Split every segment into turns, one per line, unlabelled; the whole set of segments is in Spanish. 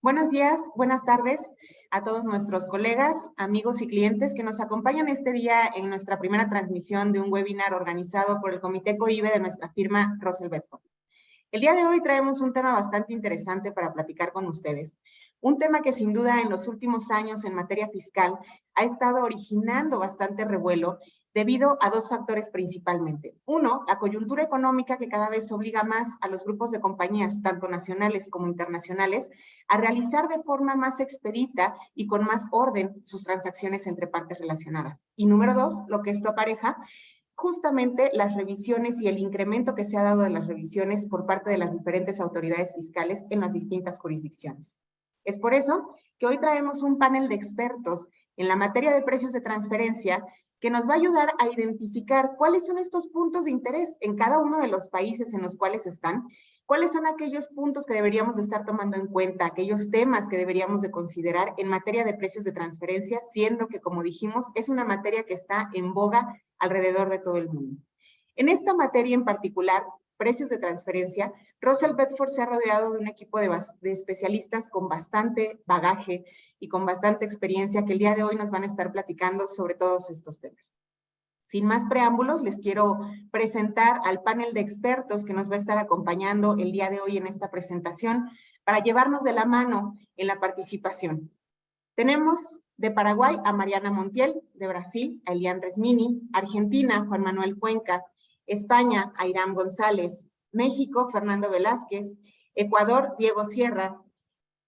Buenos días, buenas tardes a todos nuestros colegas, amigos y clientes que nos acompañan este día en nuestra primera transmisión de un webinar organizado por el Comité COIBE de nuestra firma Russell Bedford. El día de hoy traemos un tema bastante interesante para platicar con ustedes. Un tema que sin duda en los últimos años en materia fiscal ha estado originando bastante revuelo debido a dos factores principalmente. Uno, la coyuntura económica que cada vez obliga más a los grupos de compañías, tanto nacionales como internacionales, a realizar de forma más expedita y con más orden sus transacciones entre partes relacionadas. Y número dos, lo que esto apareja, justamente las revisiones y el incremento que se ha dado de las revisiones por parte de las diferentes autoridades fiscales en las distintas jurisdicciones. Es por eso que hoy traemos un panel de expertos en la materia de precios de transferencia que nos va a ayudar a identificar cuáles son estos puntos de interés en cada uno de los países en los cuales están, cuáles son aquellos puntos que deberíamos de estar tomando en cuenta, aquellos temas que deberíamos de considerar en materia de precios de transferencia, siendo que, como dijimos, es una materia que está en boga alrededor de todo el mundo. En esta materia en particular, precios de transferencia, Russell Bedford se ha rodeado de un equipo de especialistas con bastante bagaje y con bastante experiencia que el día de hoy nos van a estar platicando sobre todos estos temas. Sin más preámbulos, les quiero presentar al panel de expertos que nos va a estar acompañando el día de hoy en esta presentación para llevarnos de la mano en la participación. Tenemos de Paraguay a Mariana Montiel, de Brasil a Elian Resmini, Argentina Juan Manuel Cuenca, España a Irán González, México Fernando Velázquez, Ecuador Diego Sierra,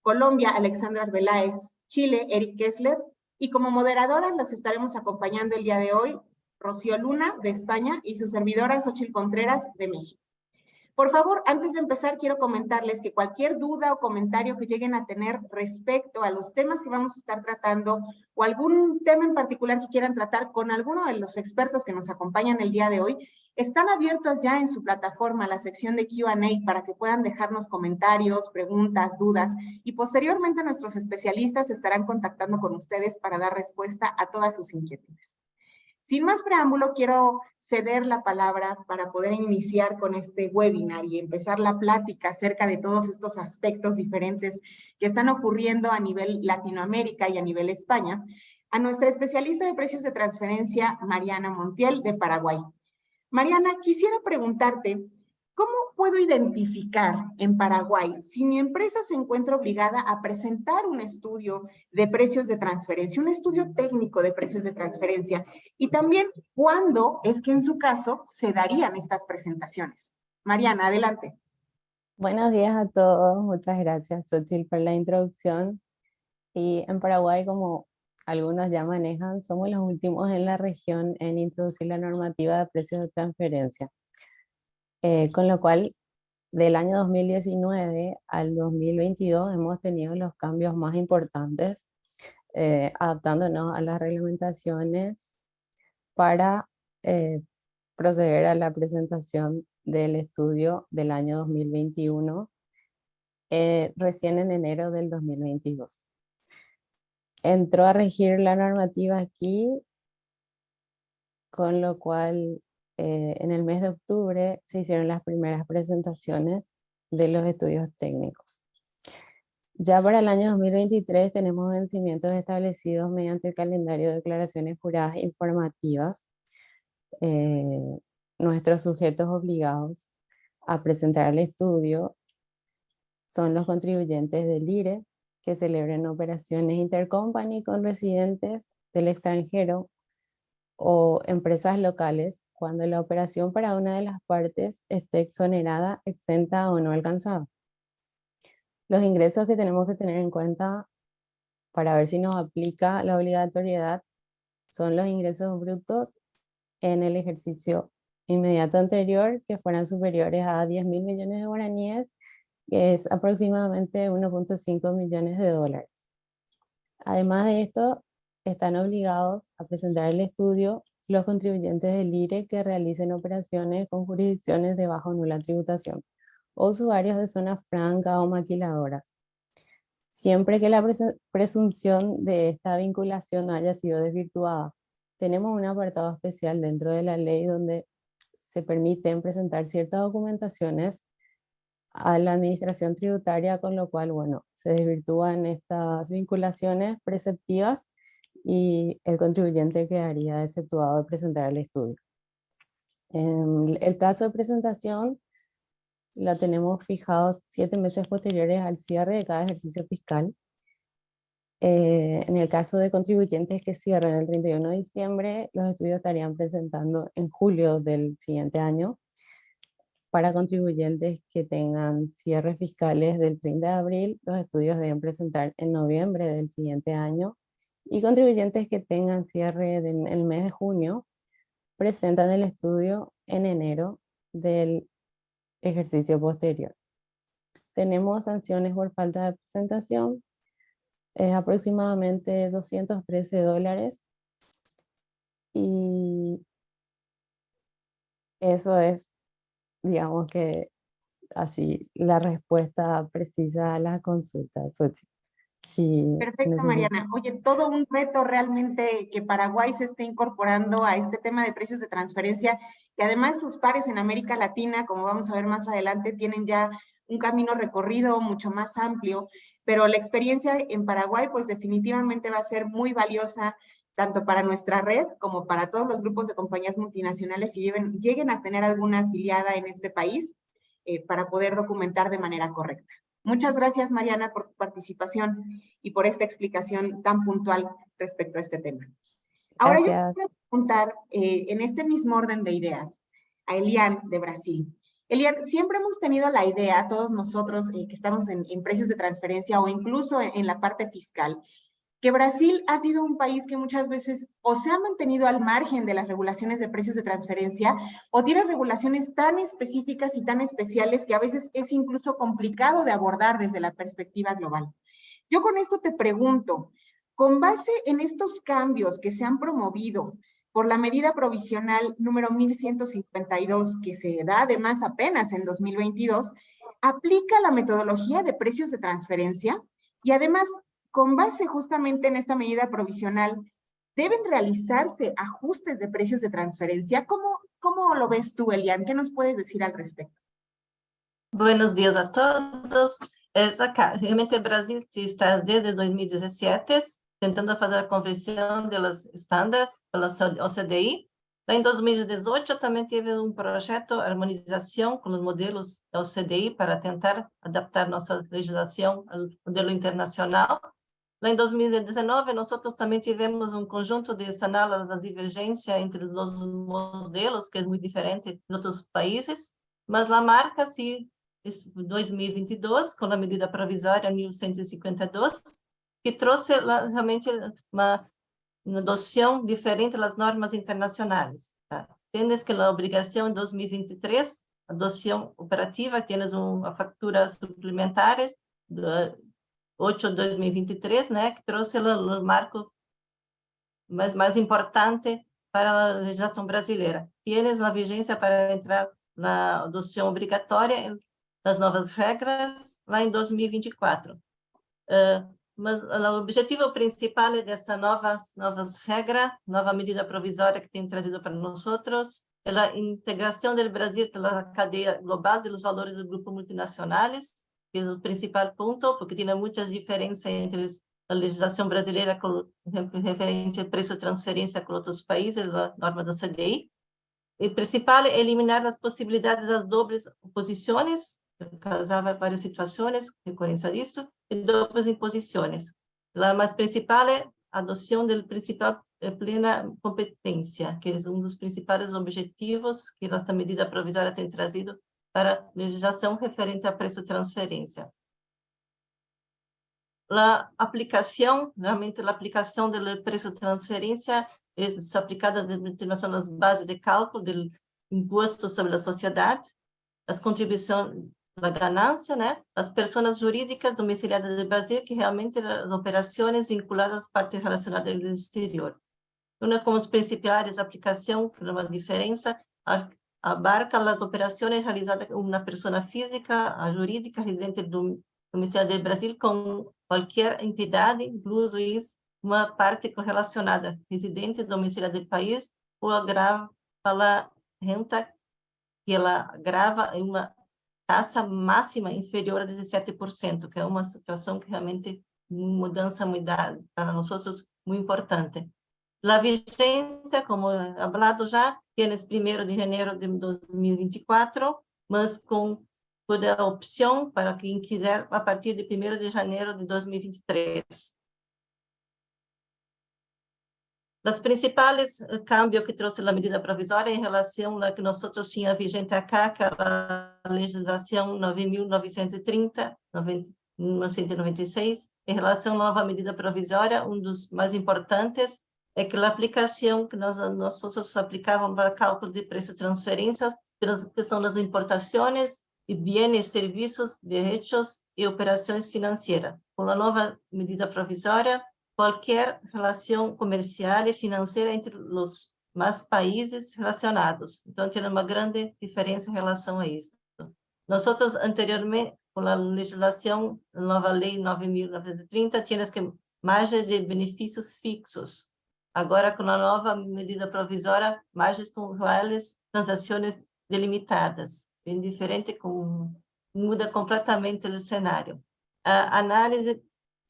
Colombia Alexandra Arbeláez, Chile Eric Kessler, y como moderadora los estaremos acompañando el día de hoy Rocío Luna de España y su servidora Xochitl Contreras de México. Por favor, antes de empezar, quiero comentarles que cualquier duda o comentario que lleguen a tener respecto a los temas que vamos a estar tratando o algún tema en particular que quieran tratar con alguno de los expertos que nos acompañan el día de hoy, están abiertos ya en su plataforma, la sección de Q&A, para que puedan dejarnos comentarios, preguntas, dudas, y posteriormente nuestros especialistas estarán contactando con ustedes para dar respuesta a todas sus inquietudes. Sin más preámbulo, quiero ceder la palabra para poder iniciar con este webinar y empezar la plática acerca de todos estos aspectos diferentes que están ocurriendo a nivel Latinoamérica y a nivel España, a nuestra especialista de precios de transferencia, Mariana Montiel, de Paraguay. Mariana, quisiera preguntarte, ¿cómo puedo identificar en Paraguay si mi empresa se encuentra obligada a presentar un estudio de precios de transferencia, un estudio técnico de precios de transferencia? Y también, ¿cuándo es que en su caso se darían estas presentaciones? Mariana, adelante.
Buenos días a todos, muchas gracias Xochitl por la introducción. Y en Paraguay, como algunos ya manejan, somos los últimos en la región en introducir la normativa de precios de transferencia. Con lo cual, del año 2019 al 2022 hemos tenido los cambios más importantes, adaptándonos a las reglamentaciones para proceder a la presentación del estudio del año 2021, recién en enero del 2022. Entró a regir la normativa aquí, con lo cual en el mes de octubre se hicieron las primeras presentaciones de los estudios técnicos. Ya para el año 2023 tenemos vencimientos establecidos mediante el calendario de declaraciones juradas informativas. Nuestros sujetos obligados a presentar el estudio son los contribuyentes del IRE que celebren operaciones intercompany con residentes del extranjero o empresas locales cuando la operación para una de las partes esté exonerada, exenta o no alcanzada. Los ingresos que tenemos que tener en cuenta para ver si nos aplica la obligatoriedad son los ingresos brutos en el ejercicio inmediato anterior que fueran superiores a 10.000 millones de guaraníes, que es aproximadamente 1.5 millones de dólares. Además de esto, están obligados a presentar el estudio los contribuyentes del IRE que realicen operaciones con jurisdicciones de baja o nula tributación, o usuarios de zona franca o maquiladoras, siempre que la presunción de esta vinculación no haya sido desvirtuada. Tenemos un apartado especial dentro de la ley donde se permiten presentar ciertas documentaciones a la administración tributaria, con lo cual, bueno, se desvirtúan estas vinculaciones preceptivas y el contribuyente quedaría exceptuado de presentar el estudio. El plazo de presentación la tenemos fijados 7 meses posteriores al cierre de cada ejercicio fiscal. En el caso de contribuyentes que cierren el 31 de diciembre, los estudios estarían presentando en julio del siguiente año. Para contribuyentes que tengan cierres fiscales del 30 de abril, los estudios deben presentar en noviembre del siguiente año. Y contribuyentes que tengan cierre del mes de junio, presentan el estudio en enero del ejercicio posterior. Tenemos sanciones por falta de presentación, es aproximadamente $213, y eso es, digamos que así, la respuesta precisa a la consulta, Xochitl. Sí,
Perfecto, Mariana. Oye, todo un reto realmente que Paraguay se esté incorporando a este tema de precios de transferencia, que además sus pares en América Latina, como vamos a ver más adelante, tienen ya un camino recorrido mucho más amplio, pero la experiencia en Paraguay pues definitivamente va a ser muy valiosa tanto para nuestra red como para todos los grupos de compañías multinacionales que lleguen a tener alguna afiliada en este país para poder documentar de manera correcta. Muchas gracias, Mariana, por tu participación y por esta explicación tan puntual respecto a este tema. Ahora yo quiero preguntar, en este mismo orden de ideas, a Elian de Brasil. Elian, siempre hemos tenido la idea, todos nosotros que estamos en precios de transferencia o incluso en la parte fiscal, que Brasil ha sido un país que muchas veces o se ha mantenido al margen de las regulaciones de precios de transferencia o tiene regulaciones tan específicas y tan especiales que a veces es incluso complicado de abordar desde la perspectiva global. Yo con esto te pregunto, con base en estos cambios que se han promovido por la medida provisional número 1152, que se da además apenas en 2022, ¿aplica la metodología de precios de transferencia? Y además, con base justamente en esta medida provisional, ¿deben realizarse ajustes de precios de transferencia? ¿Cómo lo ves tú, Elian? ¿Qué nos puedes decir al respecto?
Buenos días a todos. Realmente el Brasil está desde 2017 tentando fazer a conversão delas estándar pela OCDE. Em 2018 também teve projeto de harmonização com os modelos da OCDE para tentar adaptar nossa legislação ao modelo internacional. Lá em 2019, nós também tivemos conjunto de sanar as divergências entre os modelos, que é muito diferente de outros países, mas a marca, se 2022, com a medida provisória 1152, que trouxe realmente uma adoção diferente das normas internacionais. Tá? Tens que a obrigação em 2023, adoção operativa, tens uma factura suplementares, 8 de 2023, né, que trouxe o marco mais importante para a legislação brasileira. Tienes a vigência para entrar na adoção obrigatória das novas regras lá em 2024. Mas o objetivo principal dessa novas regras, nova medida provisória que tem trazido para nós, é a integração do Brasil pela cadeia global dos valores do grupo multinacionais, que é o principal ponto, porque tem muitas diferenças entre a legislação brasileira, com referente ao preço de transferência com outros países, a norma da CDI. O principal é eliminar as possibilidades das dobles posições, causava várias situações, recorrência disso, e dobles imposições. A mais principal é a adoção do principal plena competência, que é dos principais objetivos que essa medida provisória tem trazido para a legislação referente a preço de transferência. A aplicação, realmente a aplicação do preço de transferência é aplicada nas bases de cálculo do imposto sobre a sociedade, as contribuições da ganância, né? As pessoas jurídicas domiciliadas no Brasil, que realmente as operações vinculadas às partes relacionadas ao exterior. Uma com as principais aplicações, que é uma diferença, abarca as operações realizadas por uma pessoa física, a jurídica, residente do domiciliado do Brasil, com qualquer entidade, incluso uma parte relacionada, residente domiciliado do país, ou agrava a renta que ela grava em uma taxa máxima inferior a 17%, que é uma situação que realmente mudança para nós muito importante. A vigência, como falado já, tienes 1º de janeiro de 2024, mas com toda a opção para quem quiser a partir de 1º de janeiro de 2023. Os principais cambios que trouxe a medida provisória em relação a que nós tínhamos vigente acá, que é a legislação 9.930, 1996, em relação à nova medida provisória, dos mais importantes é que a aplicação que nós aplicávamos para cálculo de preços de transferências, que são as importações de bens, serviços, direitos e operações financeiras. Com a nova medida provisória, qualquer relação comercial e financeira entre os mais países relacionados. Então, tem uma grande diferença em relação a isso. Nós anteriormente, com a legislação, a nova lei 9.930, tínhamos que margens de benefícios fixos. Agora, com a nova medida provisória, margens com reais, transações delimitadas. Bem diferente, muda completamente o cenário. A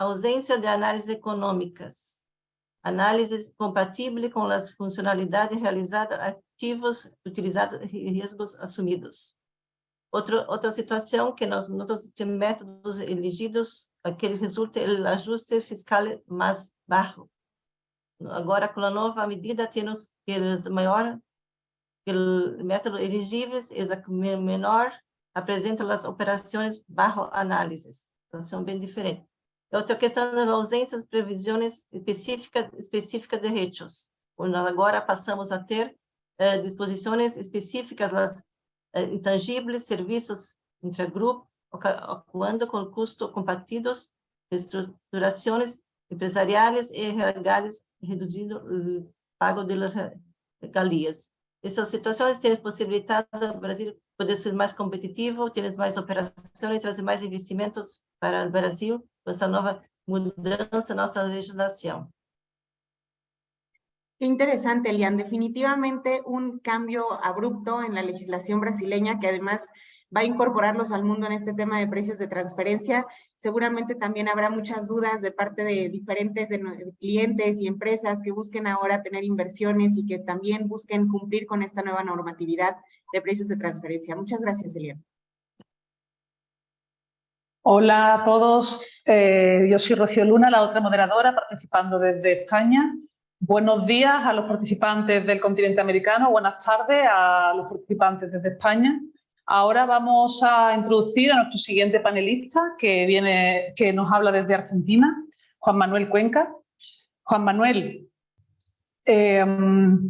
ausência de análises econômicas, análise compatível com as funcionalidades realizadas, ativos utilizados e riscos assumidos. Outra situação que nós temos métodos elegidos, que resulta o ajuste fiscal mais baixo. Agora, com a nova medida, temos que o método elegíveis é menor, apresenta as operações baixo análises. Então, são bem diferentes. Outra questão da ausência de previsões específicas de direitos. Nós agora passamos a ter disposições específicas das intangíveis, serviços intragrupo, atuando com custos compartidos, estruturações empresariais e regalias, reduzindo o pago de regalias. Essas situações têm possibilitado o Brasil poder ser mais competitivo, ter mais operações e trazer mais investimentos para o Brasil, com essa nova mudança na nossa legislação.
Qué interesante, Elian. Definitivamente un cambio abrupto en la legislación brasileña que además va a incorporarlos al mundo en este tema de precios de transferencia. Seguramente también habrá muchas dudas de parte de diferentes clientes y empresas que busquen ahora tener inversiones y que también busquen cumplir con esta nueva normatividad de precios de transferencia. Muchas gracias, Elian.
Hola a todos, yo soy Rocío Luna, la otra moderadora, participando desde España. Buenos días a los participantes del continente americano, buenas tardes a los participantes desde España. Ahora vamos a introducir a nuestro siguiente panelista que nos habla desde Argentina, Juan Manuel Cuenca. Juan Manuel,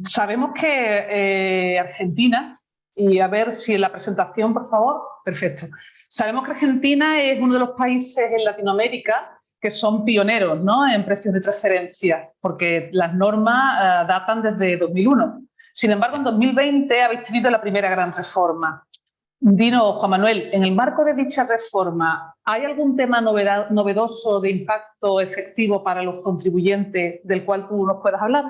sabemos que Argentina, y a ver si en la presentación, por favor, perfecto. Sabemos que Argentina es uno de los países en Latinoamérica que son pioneros, ¿no?, en precios de transferencia, porque las normas datan desde 2001. Sin embargo, en 2020 habéis tenido la primera gran reforma. Dinos, Juan Manuel, en el marco de dicha reforma, ¿hay algún tema novedoso de impacto efectivo para los contribuyentes del cual tú nos puedas hablar?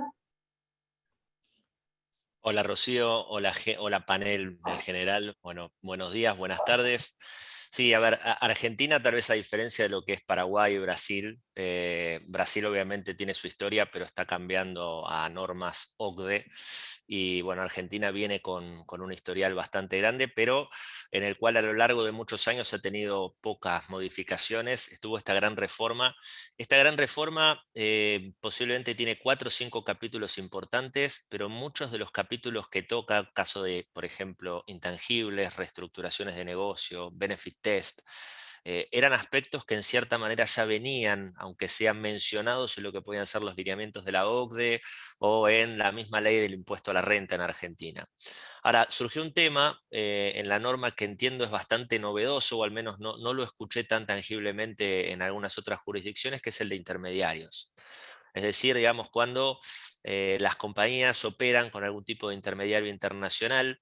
Hola Rocío, hola panel en general, bueno, buenos días, buenas tardes. Sí, a ver, Argentina tal vez a diferencia de lo que es Paraguay y Brasil, Brasil obviamente tiene su historia, pero está cambiando a normas OCDE, y bueno, Argentina viene con un historial bastante grande, pero en el cual a lo largo de muchos años ha tenido pocas modificaciones. Estuvo esta gran reforma. Esta gran reforma posiblemente tiene 4 o 5 capítulos importantes, pero muchos de los capítulos que toca, caso de, por ejemplo, intangibles, reestructuraciones de negocio, benefit test, eran aspectos que en cierta manera ya venían, aunque sean mencionados en lo que podían ser los lineamientos de la OCDE o en la misma ley del impuesto a la renta en Argentina. Ahora, surgió un tema en la norma que entiendo es bastante novedoso, o al menos no lo escuché tan tangiblemente en algunas otras jurisdicciones, que es el de intermediarios. Es decir, digamos, cuando las compañías operan con algún tipo de intermediario internacional,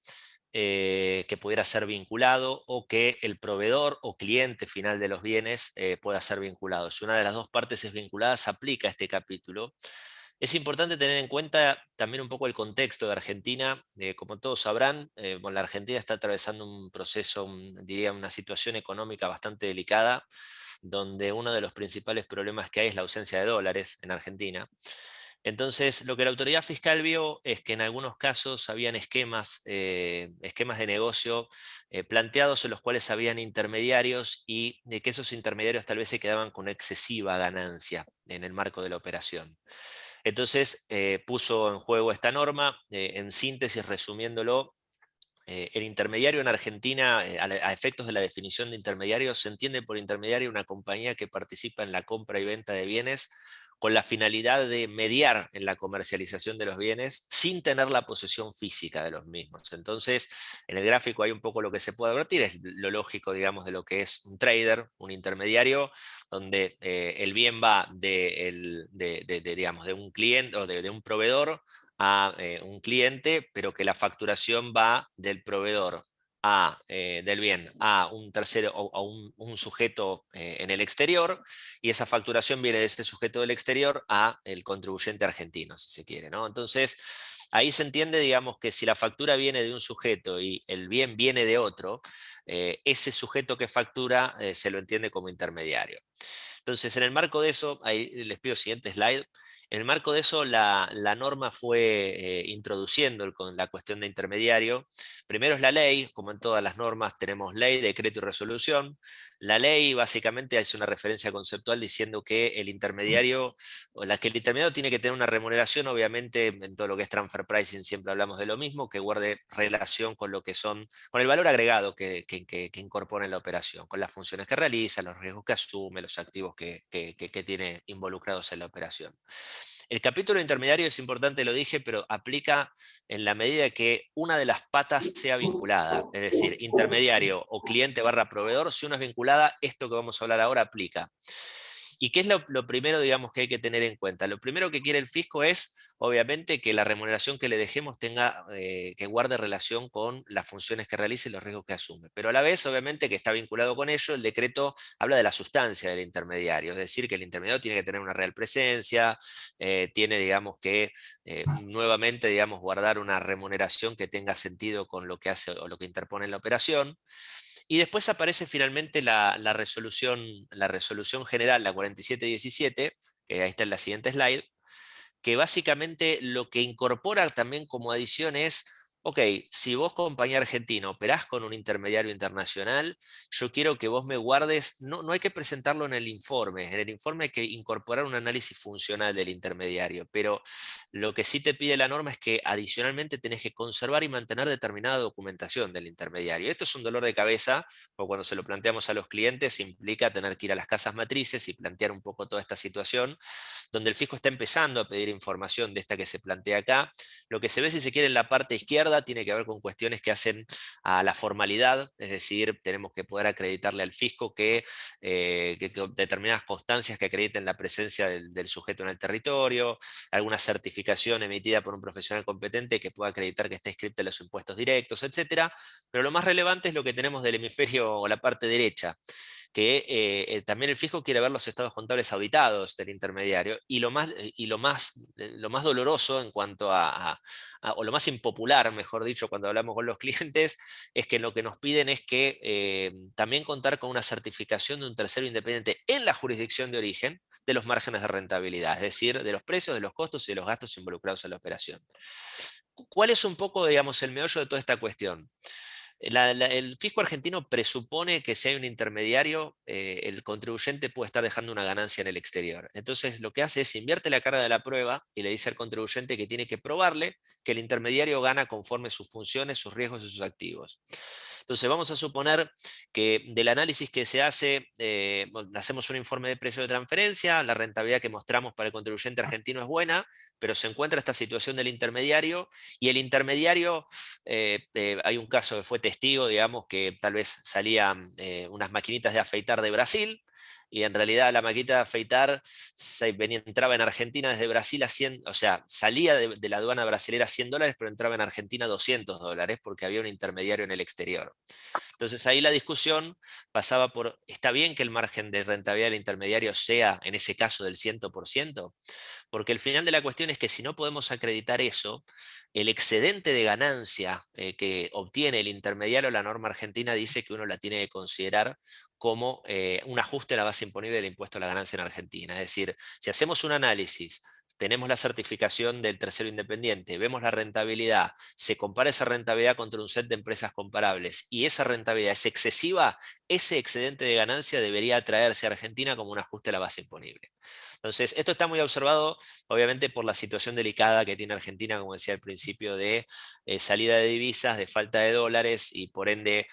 que pudiera ser vinculado, o que el proveedor o cliente final de los bienes pueda ser vinculado. Si una de las dos partes es vinculada, se aplica este capítulo. Es importante tener en cuenta también un poco el contexto de Argentina. Como todos sabrán, bueno, la Argentina está atravesando un proceso, diría una situación económica bastante delicada, donde uno de los principales problemas que hay es la ausencia de dólares en Argentina. Entonces, lo que la autoridad fiscal vio es que en algunos casos habían esquemas de negocio planteados en los cuales habían intermediarios y de que esos intermediarios tal vez se quedaban con excesiva ganancia en el marco de la operación. Entonces, puso en juego esta norma, en síntesis, resumiéndolo. El intermediario en Argentina, a efectos de la definición de intermediario, se entiende por intermediario una compañía que participa en la compra y venta de bienes con la finalidad de mediar en la comercialización de los bienes sin tener la posesión física de los mismos. Entonces, en el gráfico hay un poco lo que se puede advertir, es lo lógico, digamos, de lo que es un trader, un intermediario, donde el bien va digamos, de un cliente o de un proveedor a un cliente, pero que la facturación va del proveedor del bien a un tercero o a un sujeto en el exterior, y esa facturación viene de ese sujeto del exterior a el contribuyente argentino, si se quiere, ¿no? Entonces, ahí se entiende, digamos, que si la factura viene de un sujeto y el bien viene de otro, ese sujeto que factura se lo entiende como intermediario. Entonces, en el marco de eso, ahí les pido el siguiente slide. En el marco de eso, la norma fue introduciendo con la cuestión de intermediario. Primero es la ley, como en todas las normas tenemos ley, decreto y resolución. La ley básicamente hace una referencia conceptual diciendo que el intermediario, que el intermediario tiene que tener una remuneración, obviamente en todo lo que es transfer pricing siempre hablamos de lo mismo, que guarde relación con lo que son, con el valor agregado que incorpora en la operación, con las funciones que realiza, los riesgos que asume, los activos que tiene involucrados en la operación. El capítulo intermediario es importante, lo dije, pero aplica en la medida que una de las patas sea vinculada, es decir, intermediario o cliente barra proveedor, si una es vinculada, esto que vamos a hablar ahora aplica. ¿Y qué es lo primero, digamos, que hay que tener en cuenta? Lo primero que quiere el fisco es, obviamente, que la remuneración que le dejemos tenga, que guarde relación con las funciones que realice y los riesgos que asume. Pero a la vez, obviamente, que está vinculado con ello, el decreto habla de la sustancia del intermediario, es decir, que el intermediario tiene que tener una real presencia, tiene, digamos, que nuevamente, digamos, guardar una remuneración que tenga sentido con lo que hace o lo que interpone en la operación. Y después aparece finalmente la resolución general, la 4717, que ahí está en la siguiente slide, que básicamente lo que incorpora también como adición es, ok, si vos, compañía argentina, operás con un intermediario internacional, yo quiero que vos me guardes, no hay que presentarlo en el informe hay que incorporar un análisis funcional del intermediario, pero lo que sí te pide la norma es que adicionalmente tenés que conservar y mantener determinada documentación del intermediario. Esto es un dolor de cabeza, porque cuando se lo planteamos a los clientes implica tener que ir a las casas matrices y plantear un poco toda esta situación, donde el fisco está empezando a pedir información de esta que se plantea acá. Lo que se ve, si se quiere, en la parte izquierda tiene que ver con cuestiones que hacen a la formalidad, es decir, tenemos que poder acreditarle al fisco que determinadas constancias que acrediten la presencia del sujeto en el territorio, alguna certificación emitida por un profesional competente que pueda acreditar que está inscrito en los impuestos directos, etc. Pero lo más relevante es lo que tenemos del hemisferio o la parte derecha, que también el fisco quiere ver los estados contables auditados del intermediario, y lo más doloroso en cuanto o lo más impopular, mejor dicho, cuando hablamos con los clientes, es que lo que nos piden es que también contar con una certificación de un tercero independiente en la jurisdicción de origen de los márgenes de rentabilidad, es decir, de los precios, de los costos y de los gastos involucrados en la operación. ¿Cuál es un poco, digamos, el meollo de toda esta cuestión? El fisco argentino presupone que si hay un intermediario, el contribuyente puede estar dejando una ganancia en el exterior. Entonces lo que hace es invierte la carga de la prueba y le dice al contribuyente que tiene que probarle que el intermediario gana conforme sus funciones, sus riesgos y sus activos. Entonces vamos a suponer que del análisis que se hace, hacemos un informe de precio de transferencia, la rentabilidad que mostramos para el contribuyente argentino es buena, pero se encuentra esta situación del intermediario, y el intermediario, hay un caso que fue testigo, digamos, que tal vez salían unas maquinitas de afeitar de Brasil, y en realidad la maquinita de afeitar entraba en Argentina desde Brasil a 100, o sea, salía de la aduana brasilera a $100, pero entraba en Argentina a $200 porque había un intermediario en el exterior. Entonces ahí la discusión pasaba por, ¿está bien que el margen de rentabilidad del intermediario sea, en ese caso, del 100%? Porque el final de la cuestión es que si no podemos acreditar eso, el excedente de ganancia que obtiene el intermediario, la norma argentina dice que uno la tiene que considerar como un ajuste a la base imponible del impuesto a la ganancia en Argentina. Es decir, si hacemos un análisis, tenemos la certificación del tercero independiente, vemos la rentabilidad, se compara esa rentabilidad contra un set de empresas comparables y esa rentabilidad es excesiva, ese excedente de ganancia debería atraerse a Argentina como un ajuste a la base imponible. Entonces, esto está muy observado, obviamente, por la situación delicada que tiene Argentina, como decía al principio, de salida de divisas, de falta de dólares y por ende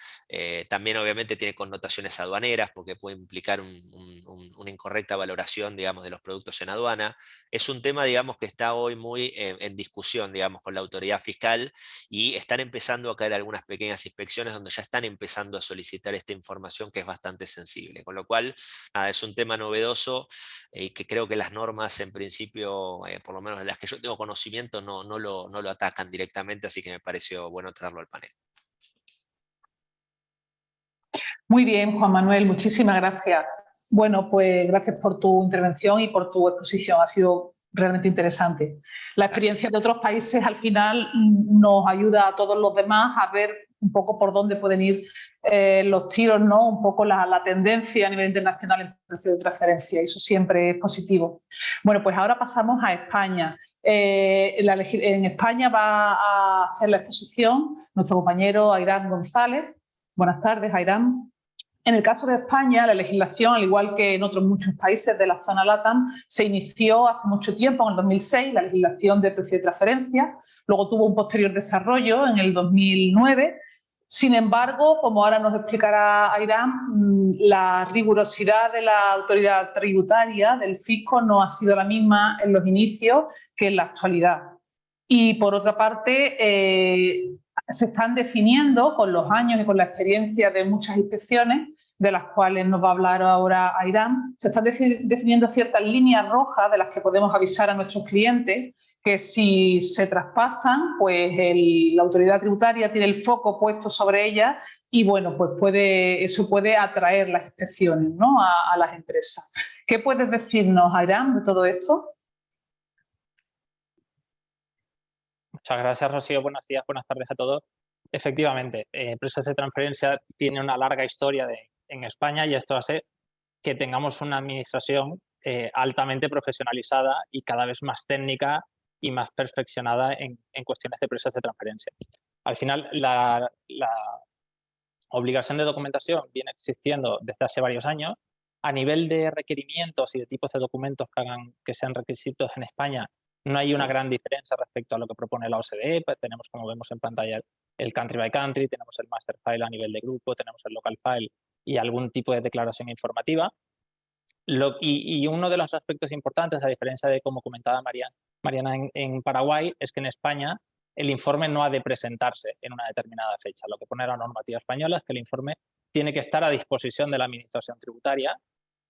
también obviamente tiene connotaciones aduaneras porque puede implicar una incorrecta valoración, digamos, de los productos en aduana. Es un tema, digamos, que está hoy muy en discusión, digamos, con la autoridad fiscal y están empezando a caer algunas pequeñas inspecciones donde ya están empezando a solicitar esta información que es bastante sensible. Con lo cual, nada, es un tema novedoso y que creo que las normas en principio, por lo menos de las que yo tengo conocimiento, no lo atacan directamente, así que me pareció bueno traerlo al panel.
Muy bien, Juan Manuel, muchísimas gracias. Bueno, pues gracias por tu intervención y por tu exposición, ha sido realmente interesante. La experiencia de otros países al final nos ayuda a todos los demás a ver un poco por dónde pueden ir los tiros, ¿no? Un poco la tendencia a nivel internacional en precio de transferencia, y eso siempre es positivo. Bueno, pues ahora pasamos a España. En España va a hacer la exposición nuestro compañero Airán González. Buenas tardes, Airán. En el caso de España, la legislación, al igual que en otros muchos países de la zona LATAM, se inició hace mucho tiempo, en el 2006, la legislación de precio de transferencia. Luego tuvo un posterior desarrollo en el 2009. Sin embargo, como ahora nos explicará Airán, la rigurosidad de la autoridad tributaria, del fisco, no ha sido la misma en los inicios que en la actualidad. Y por otra parte, se están definiendo con los años y con la experiencia de muchas inspecciones, de las cuales nos va a hablar ahora Airán, se están definiendo ciertas líneas rojas de las que podemos avisar a nuestros clientes que si se traspasan, pues la autoridad tributaria tiene el foco puesto sobre ellas y bueno, pues eso puede atraer las inspecciones, ¿no? a las empresas. ¿Qué puedes decirnos, Airán, de todo esto?
Muchas gracias, Rocío. Buenos días, buenas tardes a todos. Efectivamente, empresas de transferencia tiene una larga historia en España y esto hace que tengamos una administración altamente profesionalizada y cada vez más técnica y más perfeccionada en cuestiones de empresas de transferencia. Al final, la obligación de documentación viene existiendo desde hace varios años. A nivel de requerimientos y de tipos de documentos que sean requisitos en España, no hay una gran diferencia respecto a lo que propone la OCDE. Pues tenemos, como vemos en pantalla, el country by country, tenemos el master file a nivel de grupo, tenemos el local file y algún tipo de declaración informativa. Y uno de los aspectos importantes, a diferencia de como comentaba Mariana en Paraguay, es que en España el informe no ha de presentarse en una determinada fecha. Lo que pone la normativa española es que el informe tiene que estar a disposición de la Administración Tributaria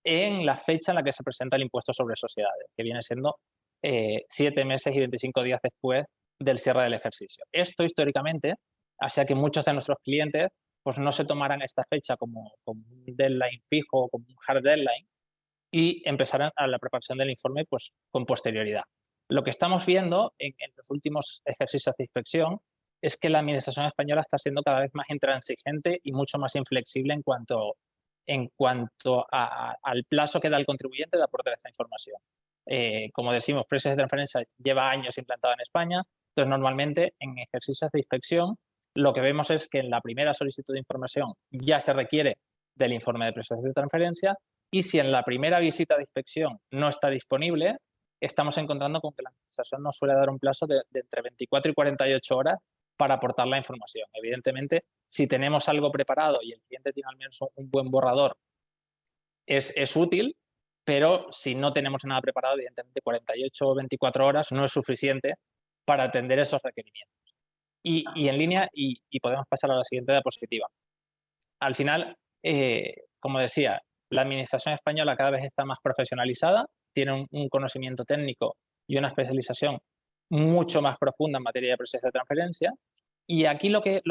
en la fecha en la que se presenta el impuesto sobre sociedades, que viene siendo 7 meses y 25 días después del cierre del ejercicio. Esto históricamente hacía que muchos de nuestros clientes pues, no se tomaran esta fecha como un deadline fijo o como un hard deadline y empezaran a la preparación del informe pues, con posterioridad. Lo que estamos viendo en los últimos ejercicios de inspección es que la Administración española está siendo cada vez más intransigente y mucho más inflexible en cuanto al plazo que da el contribuyente de aportar esta información. Como decimos, precios de transferencia lleva años implantado en España, entonces normalmente en ejercicios de inspección lo que vemos es que en la primera solicitud de información ya se requiere del informe de precios de transferencia y si en la primera visita de inspección no está disponible, estamos encontrando con que la Administración nos suele dar un plazo de entre 24 y 48 horas para aportar la información. Evidentemente, si tenemos algo preparado y el cliente tiene al menos un buen borrador, es útil, pero si no tenemos nada preparado, evidentemente 48 o 24 horas no es suficiente para atender esos requerimientos. Y en línea, y podemos pasar a la siguiente diapositiva. Al final, como decía, La administración española cada vez está más profesionalizada, tiene un conocimiento técnico y una especialización mucho más profunda en materia de precios de transferencia. Y aquí lo que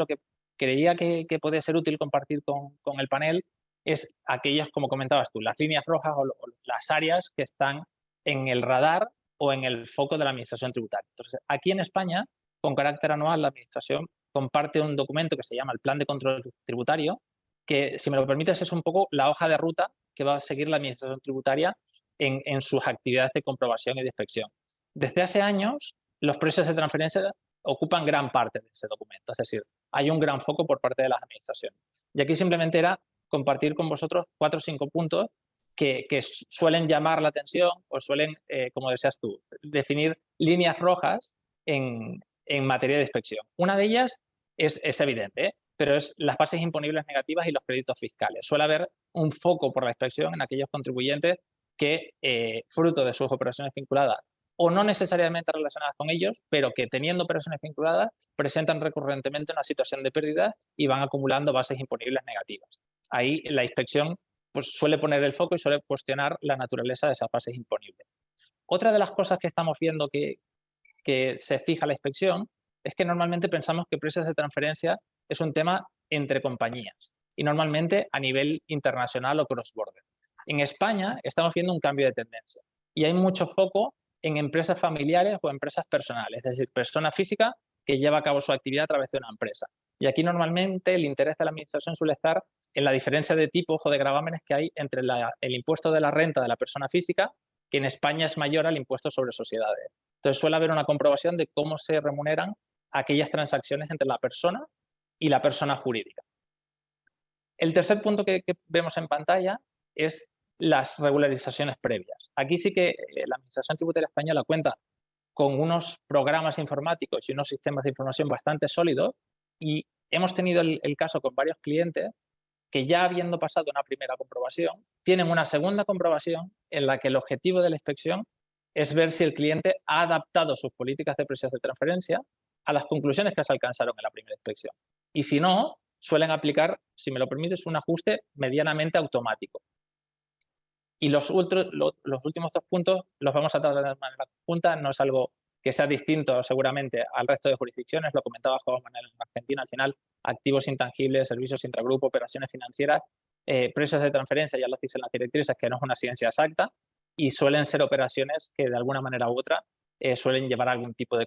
creía que puede ser útil compartir con el panel es aquellas, como comentabas tú, las líneas rojas o las áreas que están en el radar o en el foco de la administración tributaria. Entonces, aquí en España, con carácter anual, la administración comparte un documento que se llama el Plan de Control Tributario, que, si me lo permites, es un poco la hoja de ruta que va a seguir la administración tributaria en sus actividades de comprobación y de inspección. Desde hace años, los precios de transferencia ocupan gran parte de ese documento, es decir, hay un gran foco por parte de las administraciones. Y aquí simplemente era compartir con vosotros 4 o 5 puntos que suelen llamar la atención o suelen, como decías tú, definir líneas rojas en materia de inspección. Una de ellas es evidente, pero es las bases imponibles negativas y los créditos fiscales. Suele haber un foco por la inspección en aquellos contribuyentes que, fruto de sus operaciones vinculadas o no necesariamente relacionadas con ellos, pero que teniendo operaciones vinculadas presentan recurrentemente una situación de pérdida y van acumulando bases imponibles negativas. Ahí la inspección pues, suele poner el foco y suele cuestionar la naturaleza de esas bases imponibles. Otra de las cosas que estamos viendo que se fija la inspección es que normalmente pensamos que precios de transferencia es un tema entre compañías y normalmente a nivel internacional o cross-border. En España estamos viendo un cambio de tendencia y hay mucho foco en empresas familiares o empresas personales, es decir, persona física que lleva a cabo su actividad a través de una empresa. Y aquí normalmente el interés de la administración suele estar en la diferencia de tipos o de gravámenes que hay entre el impuesto de la renta de la persona física, que en España es mayor al impuesto sobre sociedades. Entonces suele haber una comprobación de cómo se remuneran aquellas transacciones entre la persona y la persona jurídica. El tercer punto que vemos en pantalla es las regularizaciones previas. Aquí sí que la Administración Tributaria Española cuenta con unos programas informáticos y unos sistemas de información bastante sólidos y hemos tenido el caso con varios clientes que ya habiendo pasado una primera comprobación, tienen una segunda comprobación en la que el objetivo de la inspección es ver si el cliente ha adaptado sus políticas de precios de transferencia a las conclusiones que se alcanzaron en la primera inspección. Y si no, suelen aplicar, si me lo permites, un ajuste medianamente automático. Y los últimos 2 puntos los vamos a tratar de manera conjunta, no es algo que sea distinto seguramente al resto de jurisdicciones, lo comentaba Juan Manuel en Argentina, al final, activos intangibles, servicios intragrupo, operaciones financieras, precios de transferencia, ya lo dicen las directrices, que no es una ciencia exacta, y suelen ser operaciones que de alguna manera u otra suelen llevar a algún tipo de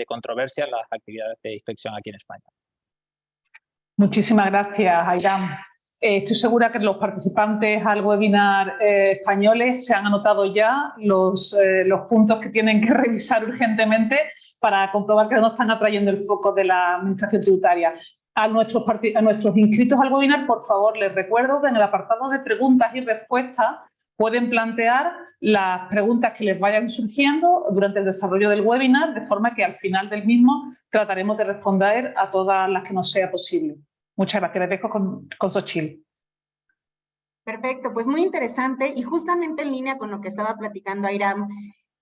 controversia en las actividades de inspección aquí en España.
Muchísimas gracias, Airam. Estoy segura que los participantes al webinar españoles se han anotado ya los puntos que tienen que revisar urgentemente para comprobar que no están atrayendo el foco de la Administración Tributaria. A nuestros inscritos al webinar, por favor, les recuerdo que en el apartado de preguntas y respuestas pueden plantear las preguntas que les vayan surgiendo durante el desarrollo del webinar, de forma que al final del mismo trataremos de responder a todas las que nos sea posible. Muchas gracias. Les dejo con Xochitl.
Perfecto, pues muy interesante y justamente en línea con lo que estaba platicando Airam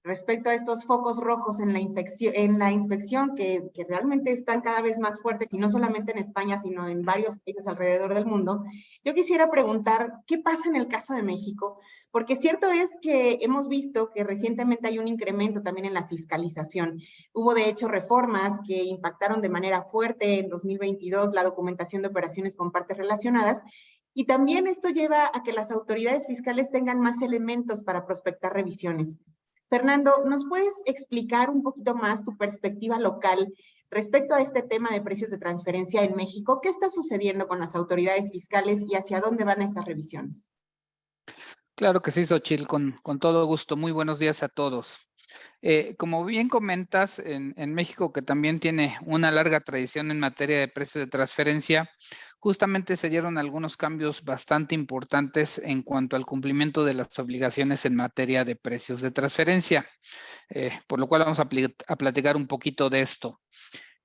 respecto a estos focos rojos en la inspección que realmente están cada vez más fuertes y no solamente en España, sino en varios países alrededor del mundo. Yo quisiera preguntar, ¿qué pasa en el caso de México? Porque cierto es que hemos visto que recientemente hay un incremento también en la fiscalización. Hubo de hecho reformas que impactaron de manera fuerte en 2022 la documentación de operaciones con partes relacionadas y también esto lleva a que las autoridades fiscales tengan más elementos para prospectar revisiones. Fernando, ¿nos puedes explicar un poquito más tu perspectiva local respecto a este tema de precios de transferencia en México? ¿Qué está sucediendo con las autoridades fiscales y hacia dónde van estas revisiones?
Claro que sí, Xochitl, con todo gusto. Muy buenos días a todos. Como bien comentas, en México, que también tiene una larga tradición en materia de precios de transferencia, justamente se dieron algunos cambios bastante importantes en cuanto al cumplimiento de las obligaciones en materia de precios de transferencia, por lo cual vamos a platicar un poquito de esto.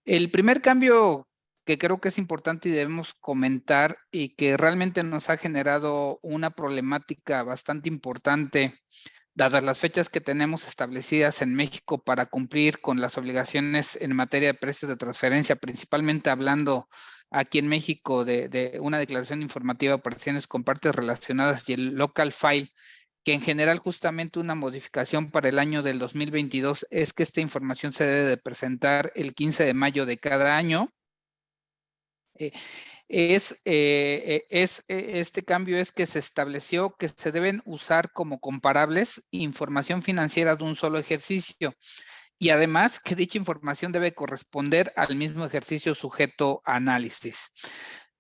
El primer cambio que creo que es importante y debemos comentar y que realmente nos ha generado una problemática bastante importante, dadas las fechas que tenemos establecidas en México para cumplir con las obligaciones en materia de precios de transferencia, principalmente hablando aquí en México de una declaración informativa de operaciones con partes relacionadas y el local file, que en general justamente una modificación para el año del 2022 es que esta información se debe de presentar el 15 de mayo de cada año. Este cambio es que se estableció que se deben usar como comparables información financiera de un solo ejercicio y además que dicha información debe corresponder al mismo ejercicio sujeto a análisis.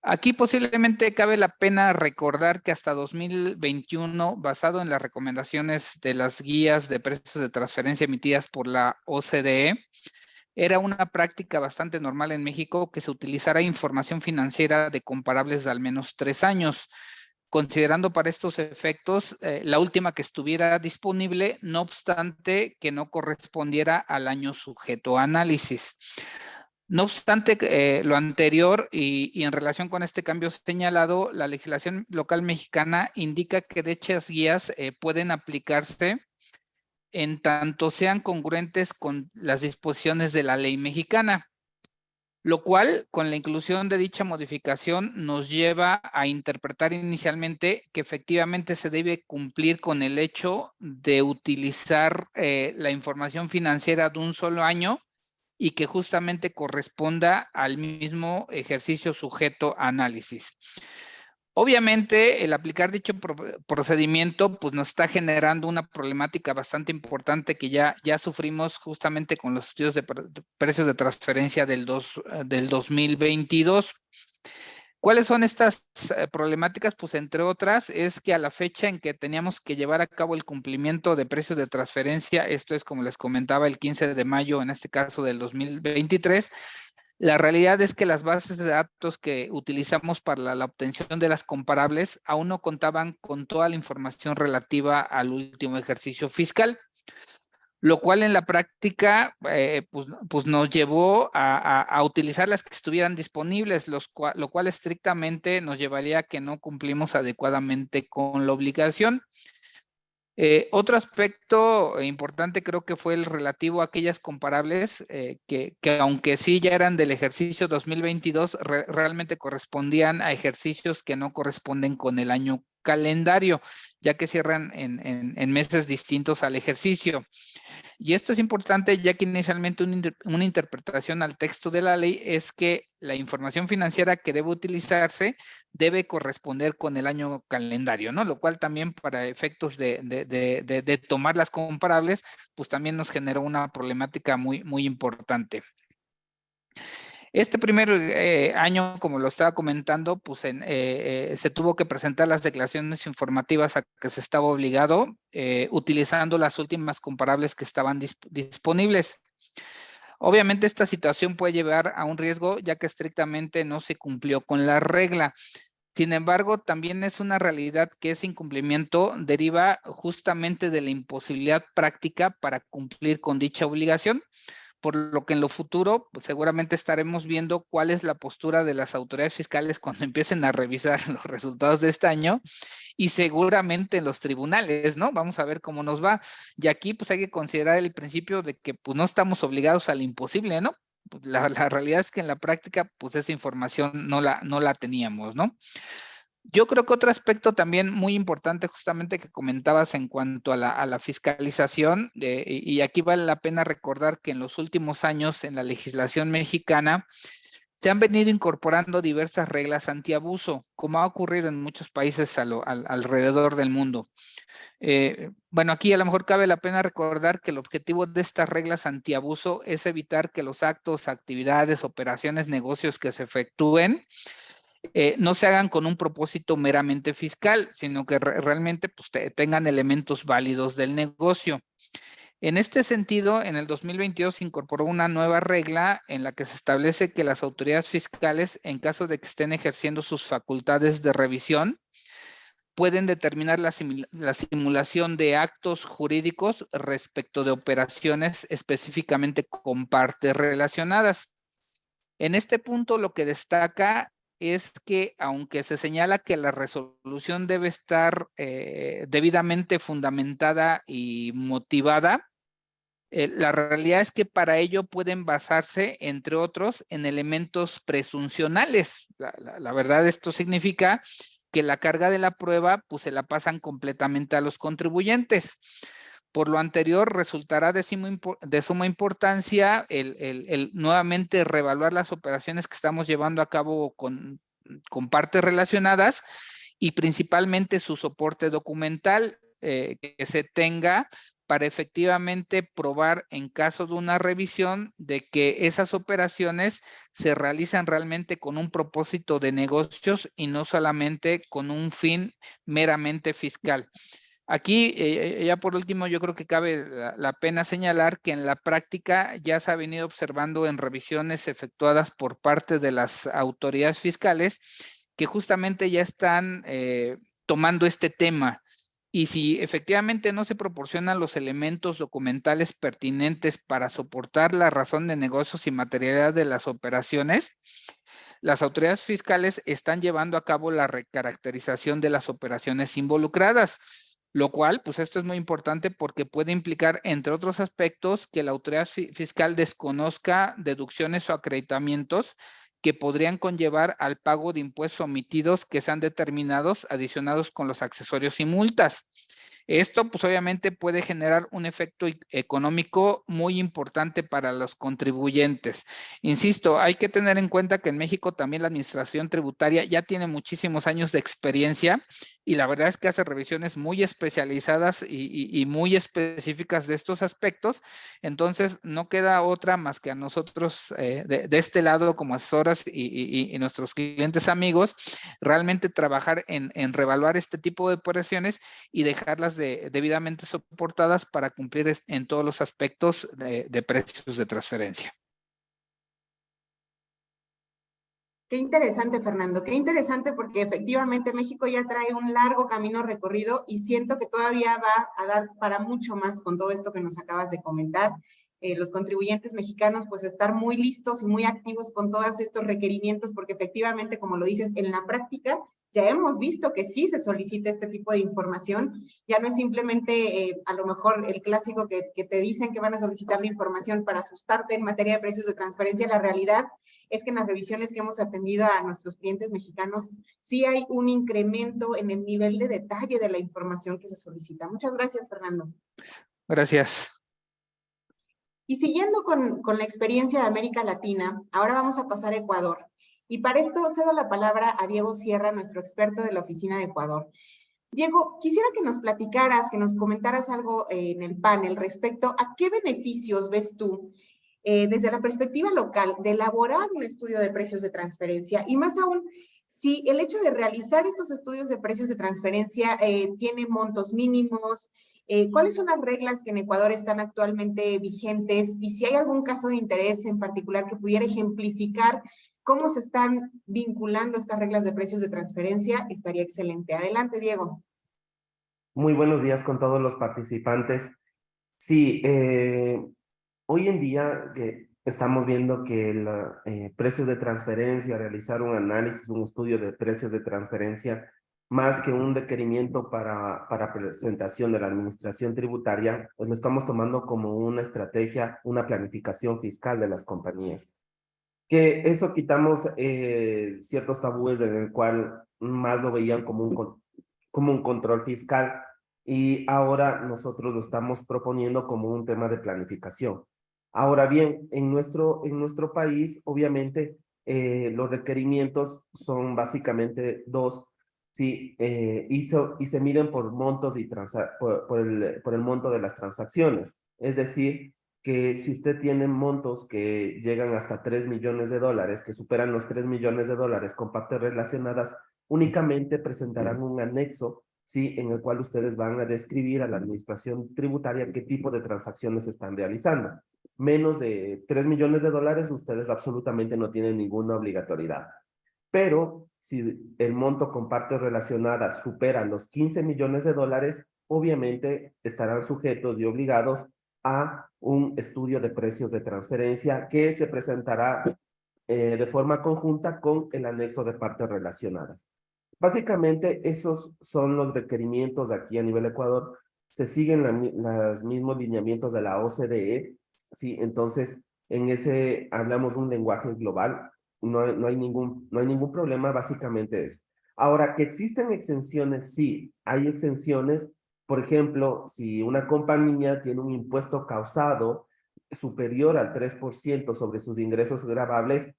Aquí posiblemente cabe la pena recordar que hasta 2021, basado en las recomendaciones de las guías de precios de transferencia emitidas por la OCDE, era una práctica bastante normal en México que se utilizara información financiera de comparables de al menos 3 años, considerando para estos efectos la última que estuviera disponible, no obstante que no correspondiera al año sujeto a análisis. No obstante lo anterior y en relación con este cambio señalado, la legislación local mexicana indica que dichas guías pueden aplicarse en tanto sean congruentes con las disposiciones de la ley mexicana, lo cual con la inclusión de dicha modificación nos lleva a interpretar inicialmente que efectivamente se debe cumplir con el hecho de utilizar la información financiera de un solo año y que justamente corresponda al mismo ejercicio sujeto a análisis. Obviamente, el aplicar dicho procedimiento pues, nos está generando una problemática bastante importante que ya sufrimos justamente con los estudios de precios de transferencia del 2022. ¿Cuáles son estas problemáticas? Pues entre otras es que a la fecha en que teníamos que llevar a cabo el cumplimiento de precios de transferencia, esto es como les comentaba el 15 de mayo, en este caso del 2023, la realidad es que las bases de datos que utilizamos para la obtención de las comparables aún no contaban con toda la información relativa al último ejercicio fiscal, lo cual en la práctica pues nos llevó a utilizar las que estuvieran disponibles, lo cual estrictamente nos llevaría a que no cumplimos adecuadamente con la obligación. Otro aspecto importante creo que fue el relativo a aquellas comparables que aunque sí ya eran del ejercicio 2022, realmente correspondían a ejercicios que no corresponden con el año calendario, ya que cierran en meses distintos al ejercicio. Y esto es importante ya que inicialmente una interpretación al texto de la ley es que la información financiera que debe utilizarse debe corresponder con el año calendario, ¿no? Lo cual también para efectos de tomar las comparables, pues también nos generó una problemática muy, muy importante. Este primer año, como lo estaba comentando, pues se tuvo que presentar las declaraciones informativas a que se estaba obligado, utilizando las últimas comparables que estaban disponibles. Obviamente esta situación puede llevar a un riesgo, ya que estrictamente no se cumplió con la regla. Sin embargo, también es una realidad que ese incumplimiento deriva justamente de la imposibilidad práctica para cumplir con dicha obligación, por lo que en lo futuro pues, seguramente estaremos viendo cuál es la postura de las autoridades fiscales cuando empiecen a revisar los resultados de este año y seguramente en los tribunales, ¿no? Vamos a ver cómo nos va. Y aquí pues hay que considerar el principio de que pues no estamos obligados al imposible, ¿no? La realidad es que en la práctica pues esa información no la teníamos, ¿no? Yo creo que otro aspecto también muy importante justamente que comentabas en cuanto a la fiscalización, y aquí vale la pena recordar que en los últimos años en la legislación mexicana se han venido incorporando diversas reglas antiabuso, como ha ocurrido en muchos países alrededor del mundo. Bueno, aquí a lo mejor cabe la pena recordar que el objetivo de estas reglas antiabuso es evitar que los actos, actividades, operaciones, negocios que se efectúen no se hagan con un propósito meramente fiscal, sino que realmente pues, tengan elementos válidos del negocio. En este sentido, en el 2022 se incorporó una nueva regla en la que se establece que las autoridades fiscales, en caso de que estén ejerciendo sus facultades de revisión, pueden determinar la simulación de actos jurídicos respecto de operaciones específicamente con partes relacionadas. En este punto lo que destaca es que aunque se señala que la resolución debe estar debidamente fundamentada y motivada, La realidad es que para ello pueden basarse, entre otros, en elementos presuncionales. La verdad, esto significa que la carga de la prueba pues, se la pasan completamente a los contribuyentes. Por lo anterior, resultará de suma importancia el nuevamente reevaluar las operaciones que estamos llevando a cabo con partes relacionadas y principalmente su soporte documental que se tenga para efectivamente probar en caso de una revisión de que esas operaciones se realizan realmente con un propósito de negocios y no solamente con un fin meramente fiscal. Aquí, ya por último, yo creo que cabe la pena señalar que en la práctica ya se ha venido observando en revisiones efectuadas por parte de las autoridades fiscales que justamente ya están tomando este tema. Y si efectivamente no se proporcionan los elementos documentales pertinentes para soportar la razón de negocios y materialidad de las operaciones, las autoridades fiscales están llevando a cabo la recaracterización de las operaciones involucradas, lo cual, pues esto es muy importante porque puede implicar, entre otros aspectos, que la autoridad fiscal desconozca deducciones o acreditamientos que podrían conllevar al pago de impuestos omitidos que sean determinados, adicionados con los accesorios y multas. Esto, pues obviamente puede generar un efecto económico muy importante para los contribuyentes. Insisto, hay que tener en cuenta que en México también la administración tributaria ya tiene muchísimos años de experiencia y la verdad es que hace revisiones muy especializadas y muy específicas de estos aspectos. Entonces, no queda otra más que a nosotros de este lado como asesoras y nuestros clientes amigos, realmente trabajar en reevaluar este tipo de operaciones y dejarlas debidamente soportadas para cumplir en todos los aspectos de precios de transferencia.
Qué interesante, Fernando, qué interesante porque efectivamente México ya trae un largo camino recorrido y siento que todavía va a dar para mucho más con todo esto que nos acabas de comentar. Los contribuyentes mexicanos pues estar muy listos y muy activos con todos estos requerimientos porque efectivamente, como lo dices, en la práctica ya hemos visto que sí se solicita este tipo de información, ya no es simplemente a lo mejor el clásico que te dicen que van a solicitar la información para asustarte en materia de precios de transferencia. La realidad es que en las revisiones que hemos atendido a nuestros clientes mexicanos, sí hay un incremento en el nivel de detalle de la información que se solicita. Muchas gracias, Fernando.
Gracias.
Y siguiendo con la experiencia de América Latina, ahora vamos a pasar a Ecuador. Y para esto cedo la palabra a Diego Sierra, nuestro experto de la Oficina de Ecuador. Diego, quisiera que nos platicaras, que nos comentaras algo en el panel respecto a qué beneficios ves tú desde la perspectiva local de elaborar un estudio de precios de transferencia y más aún si el hecho de realizar estos estudios de precios de transferencia tiene montos mínimos, cuáles son las reglas que en Ecuador están actualmente vigentes y si hay algún caso de interés en particular que pudiera ejemplificar cómo se están vinculando estas reglas de precios de transferencia, estaría excelente. Adelante, Diego.
Muy buenos días con todos los participantes. Sí, hoy en día estamos viendo que los precios de transferencia, realizar un análisis, un estudio de precios de transferencia, más que un requerimiento para presentación de la administración tributaria, pues lo estamos tomando como una estrategia, una planificación fiscal de las compañías. Que eso quitamos ciertos tabúes en el cual más lo veían como un control fiscal y ahora nosotros lo estamos proponiendo como un tema de planificación. Ahora bien, en nuestro país, obviamente, los requerimientos son básicamente dos, sí, y se miden por montos y por el monto de las transacciones. Es decir, que si usted tiene montos que llegan hasta 3 millones de dólares, que superan los 3 millones de dólares con partes relacionadas, únicamente presentarán un anexo, ¿sí? En el cual ustedes van a describir a la administración tributaria qué tipo de transacciones están realizando. Menos de 3 millones de dólares, ustedes absolutamente no tienen ninguna obligatoriedad. Pero si el monto con partes relacionadas supera los 15 millones de dólares, obviamente estarán sujetos y obligados a un estudio de precios de transferencia que se presentará de forma conjunta con el anexo de partes relacionadas. Básicamente, esos son los requerimientos aquí a nivel Ecuador se siguen los mismos lineamientos de la OCDE, ¿sí? Entonces, en ese hablamos de un lenguaje global, no hay ningún problema, básicamente eso. Ahora, que existen exenciones, sí, hay exenciones. Por ejemplo, si una compañía tiene un impuesto causado superior al 3% sobre sus ingresos gravables,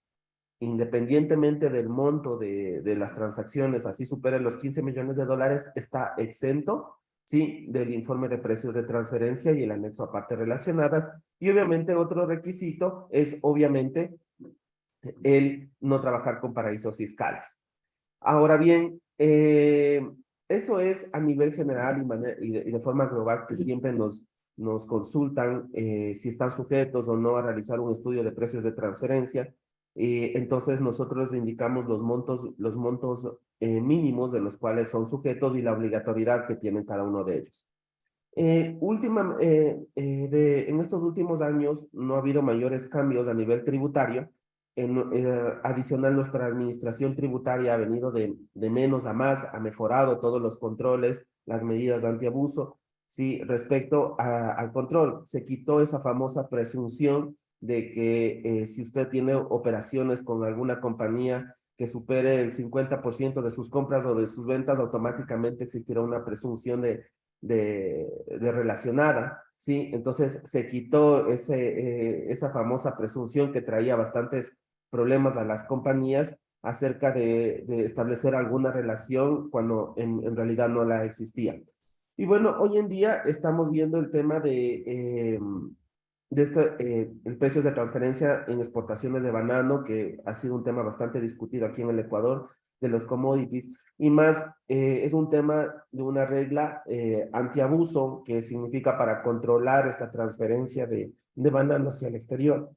independientemente del monto de las transacciones, así superen los 15 millones de dólares, está exento, sí, del informe de precios de transferencia y el anexo a partes relacionadas. Y obviamente otro requisito es, obviamente, el no trabajar con paraísos fiscales. Ahora bien, eso es a nivel general y de forma global que siempre nos consultan si están sujetos o no a realizar un estudio de precios de transferencia. Entonces nosotros les indicamos los montos mínimos de los cuales son sujetos y la obligatoriedad que tienen cada uno de ellos. En estos últimos años no ha habido mayores cambios a nivel tributario. Adicional, nuestra administración tributaria ha venido de menos a más, ha mejorado todos los controles, las medidas antiabuso. Sí, respecto al control, se quitó esa famosa presunción de que si usted tiene operaciones con alguna compañía que supere el 50% de sus compras o de sus ventas, automáticamente existirá una presunción de relacionada, ¿sí? Entonces se quitó esa famosa presunción que traía bastantes problemas a las compañías acerca de establecer alguna relación cuando en realidad no la existía. Y bueno, hoy en día estamos viendo el tema el precio de transferencia en exportaciones de banano, que ha sido un tema bastante discutido aquí en el Ecuador, de los commodities, y más es un tema de una regla antiabuso, que significa para controlar esta transferencia de banano hacia el exterior.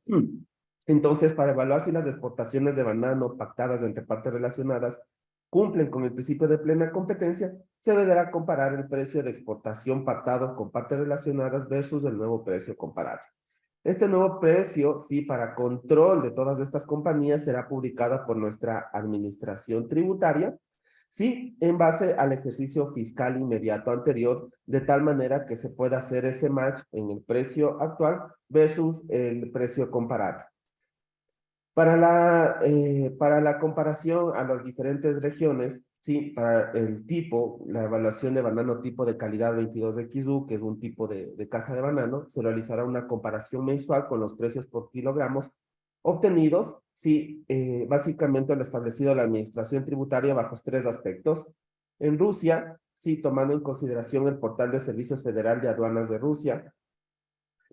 Entonces, para evaluar si las exportaciones de banano pactadas entre partes relacionadas cumplen con el principio de plena competencia, se deberá comparar el precio de exportación pactado con partes relacionadas versus el nuevo precio comparable. Este nuevo precio, sí, para control de todas estas compañías, será publicada por nuestra administración tributaria, sí, en base al ejercicio fiscal inmediato anterior, de tal manera que se pueda hacer ese match en el precio actual versus el precio comparable. Para la comparación a las diferentes regiones, sí, para el tipo, la evaluación de banano tipo de calidad 22XU, que es un tipo de caja de banano, se realizará una comparación mensual con los precios por kilogramos obtenidos, sí, básicamente lo establecido la administración tributaria bajo 3 aspectos. En Rusia, sí, tomando en consideración el portal de Servicios Federal de Aduanas de Rusia.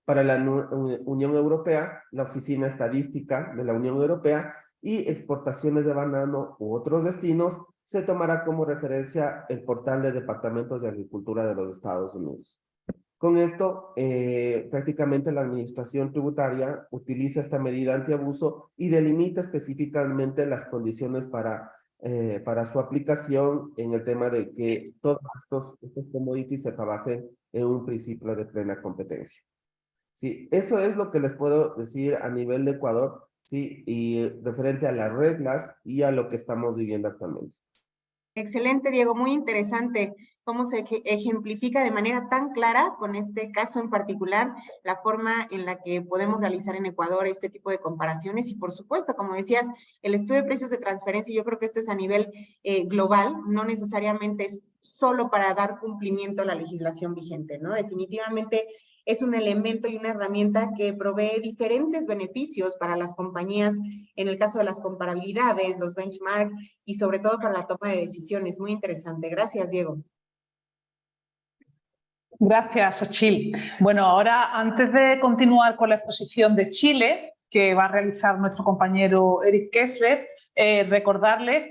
Para la Unión Europea, la Oficina Estadística de la Unión Europea, y exportaciones de banano u otros destinos, se tomará como referencia el portal de Departamentos de Agricultura de los Estados Unidos. Con esto, prácticamente la administración tributaria utiliza esta medida antiabuso y delimita específicamente las condiciones para su aplicación en el tema de que todos estos commodities se trabajen en un principio de plena competencia. Sí, eso es lo que les puedo decir a nivel de Ecuador, sí, y referente a las reglas y a lo que estamos viviendo actualmente.
Excelente, Diego, muy interesante cómo se ejemplifica de manera tan clara con este caso en particular la forma en la que podemos realizar en Ecuador este tipo de comparaciones y por supuesto, como decías, el estudio de precios de transferencia, yo creo que esto es a nivel global, no necesariamente es solo para dar cumplimiento a la legislación vigente, ¿no? Definitivamente es un elemento y una herramienta que provee diferentes beneficios para las compañías en el caso de las comparabilidades, los benchmarks y sobre todo para la toma de decisiones. Muy interesante. Gracias, Diego.
Gracias, Xochitl. Bueno, ahora antes de continuar con la exposición de Chile, que va a realizar nuestro compañero Eric Kessler, recordarles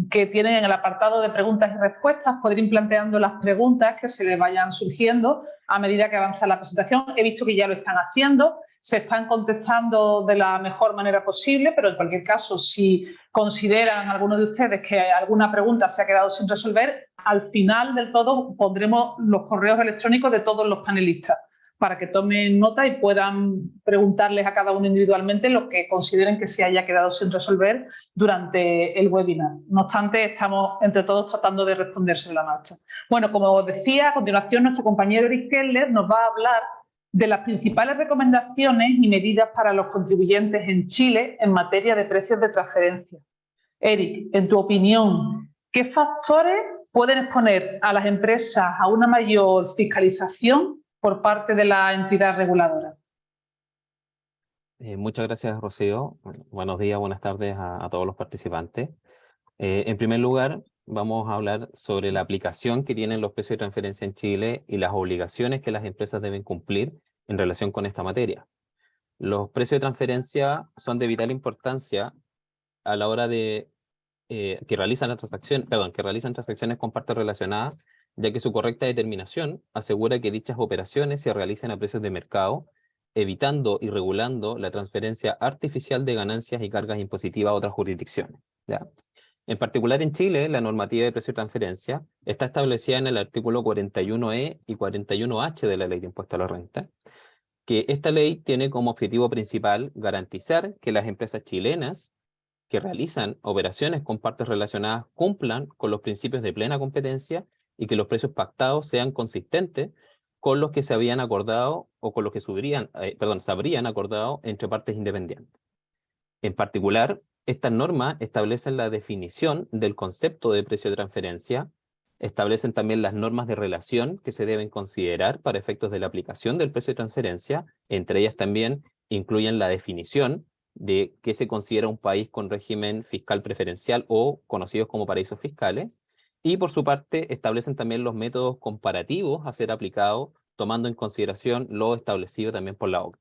que tienen en el apartado de preguntas y respuestas, poder ir planteando las preguntas que se les vayan surgiendo a medida que avanza la presentación. He visto que ya lo están haciendo, se están contestando de la mejor manera posible, pero en cualquier caso, si consideran algunos de ustedes que alguna pregunta se ha quedado sin resolver, al final del todo pondremos los correos electrónicos de todos los panelistas para que tomen nota y puedan preguntarles a cada uno individualmente lo que consideren que se haya quedado sin resolver durante el webinar. No obstante, estamos entre todos tratando de responder sobre la marcha. Bueno, como os decía, a continuación nuestro compañero Eric Keller nos va a hablar de las principales recomendaciones y medidas para los contribuyentes en Chile en materia de precios de transferencia. Eric, en tu opinión, ¿qué factores pueden exponer a las empresas a una mayor fiscalización por parte de la entidad reguladora?
Muchas gracias, Rocío. Buenos días, buenas tardes a todos los participantes. En primer lugar, vamos a hablar sobre la aplicación que tienen los precios de transferencia en Chile y las obligaciones que las empresas deben cumplir en relación con esta materia. Los precios de transferencia son de vital importancia a la hora de que realizan transacciones con partes relacionadas, ya que su correcta determinación asegura que dichas operaciones se realicen a precios de mercado, evitando y regulando la transferencia artificial de ganancias y cargas impositivas a otras jurisdicciones, ¿ya? En particular en Chile, la normativa de precio de transferencia está establecida en el artículo 41E y 41H de la Ley de Impuesto a la Renta, que esta ley tiene como objetivo principal garantizar que las empresas chilenas que realizan operaciones con partes relacionadas cumplan con los principios de plena competencia y que los precios pactados sean consistentes con los que se habían acordado o con los que se habrían acordado entre partes independientes. En particular, estas normas establecen la definición del concepto de precio de transferencia, establecen también las normas de relación que se deben considerar para efectos de la aplicación del precio de transferencia, entre ellas también incluyen la definición de qué se considera un país con régimen fiscal preferencial o conocidos como paraísos fiscales, y por su parte establecen también los métodos comparativos a ser aplicados, tomando en consideración lo establecido también por la OCDE.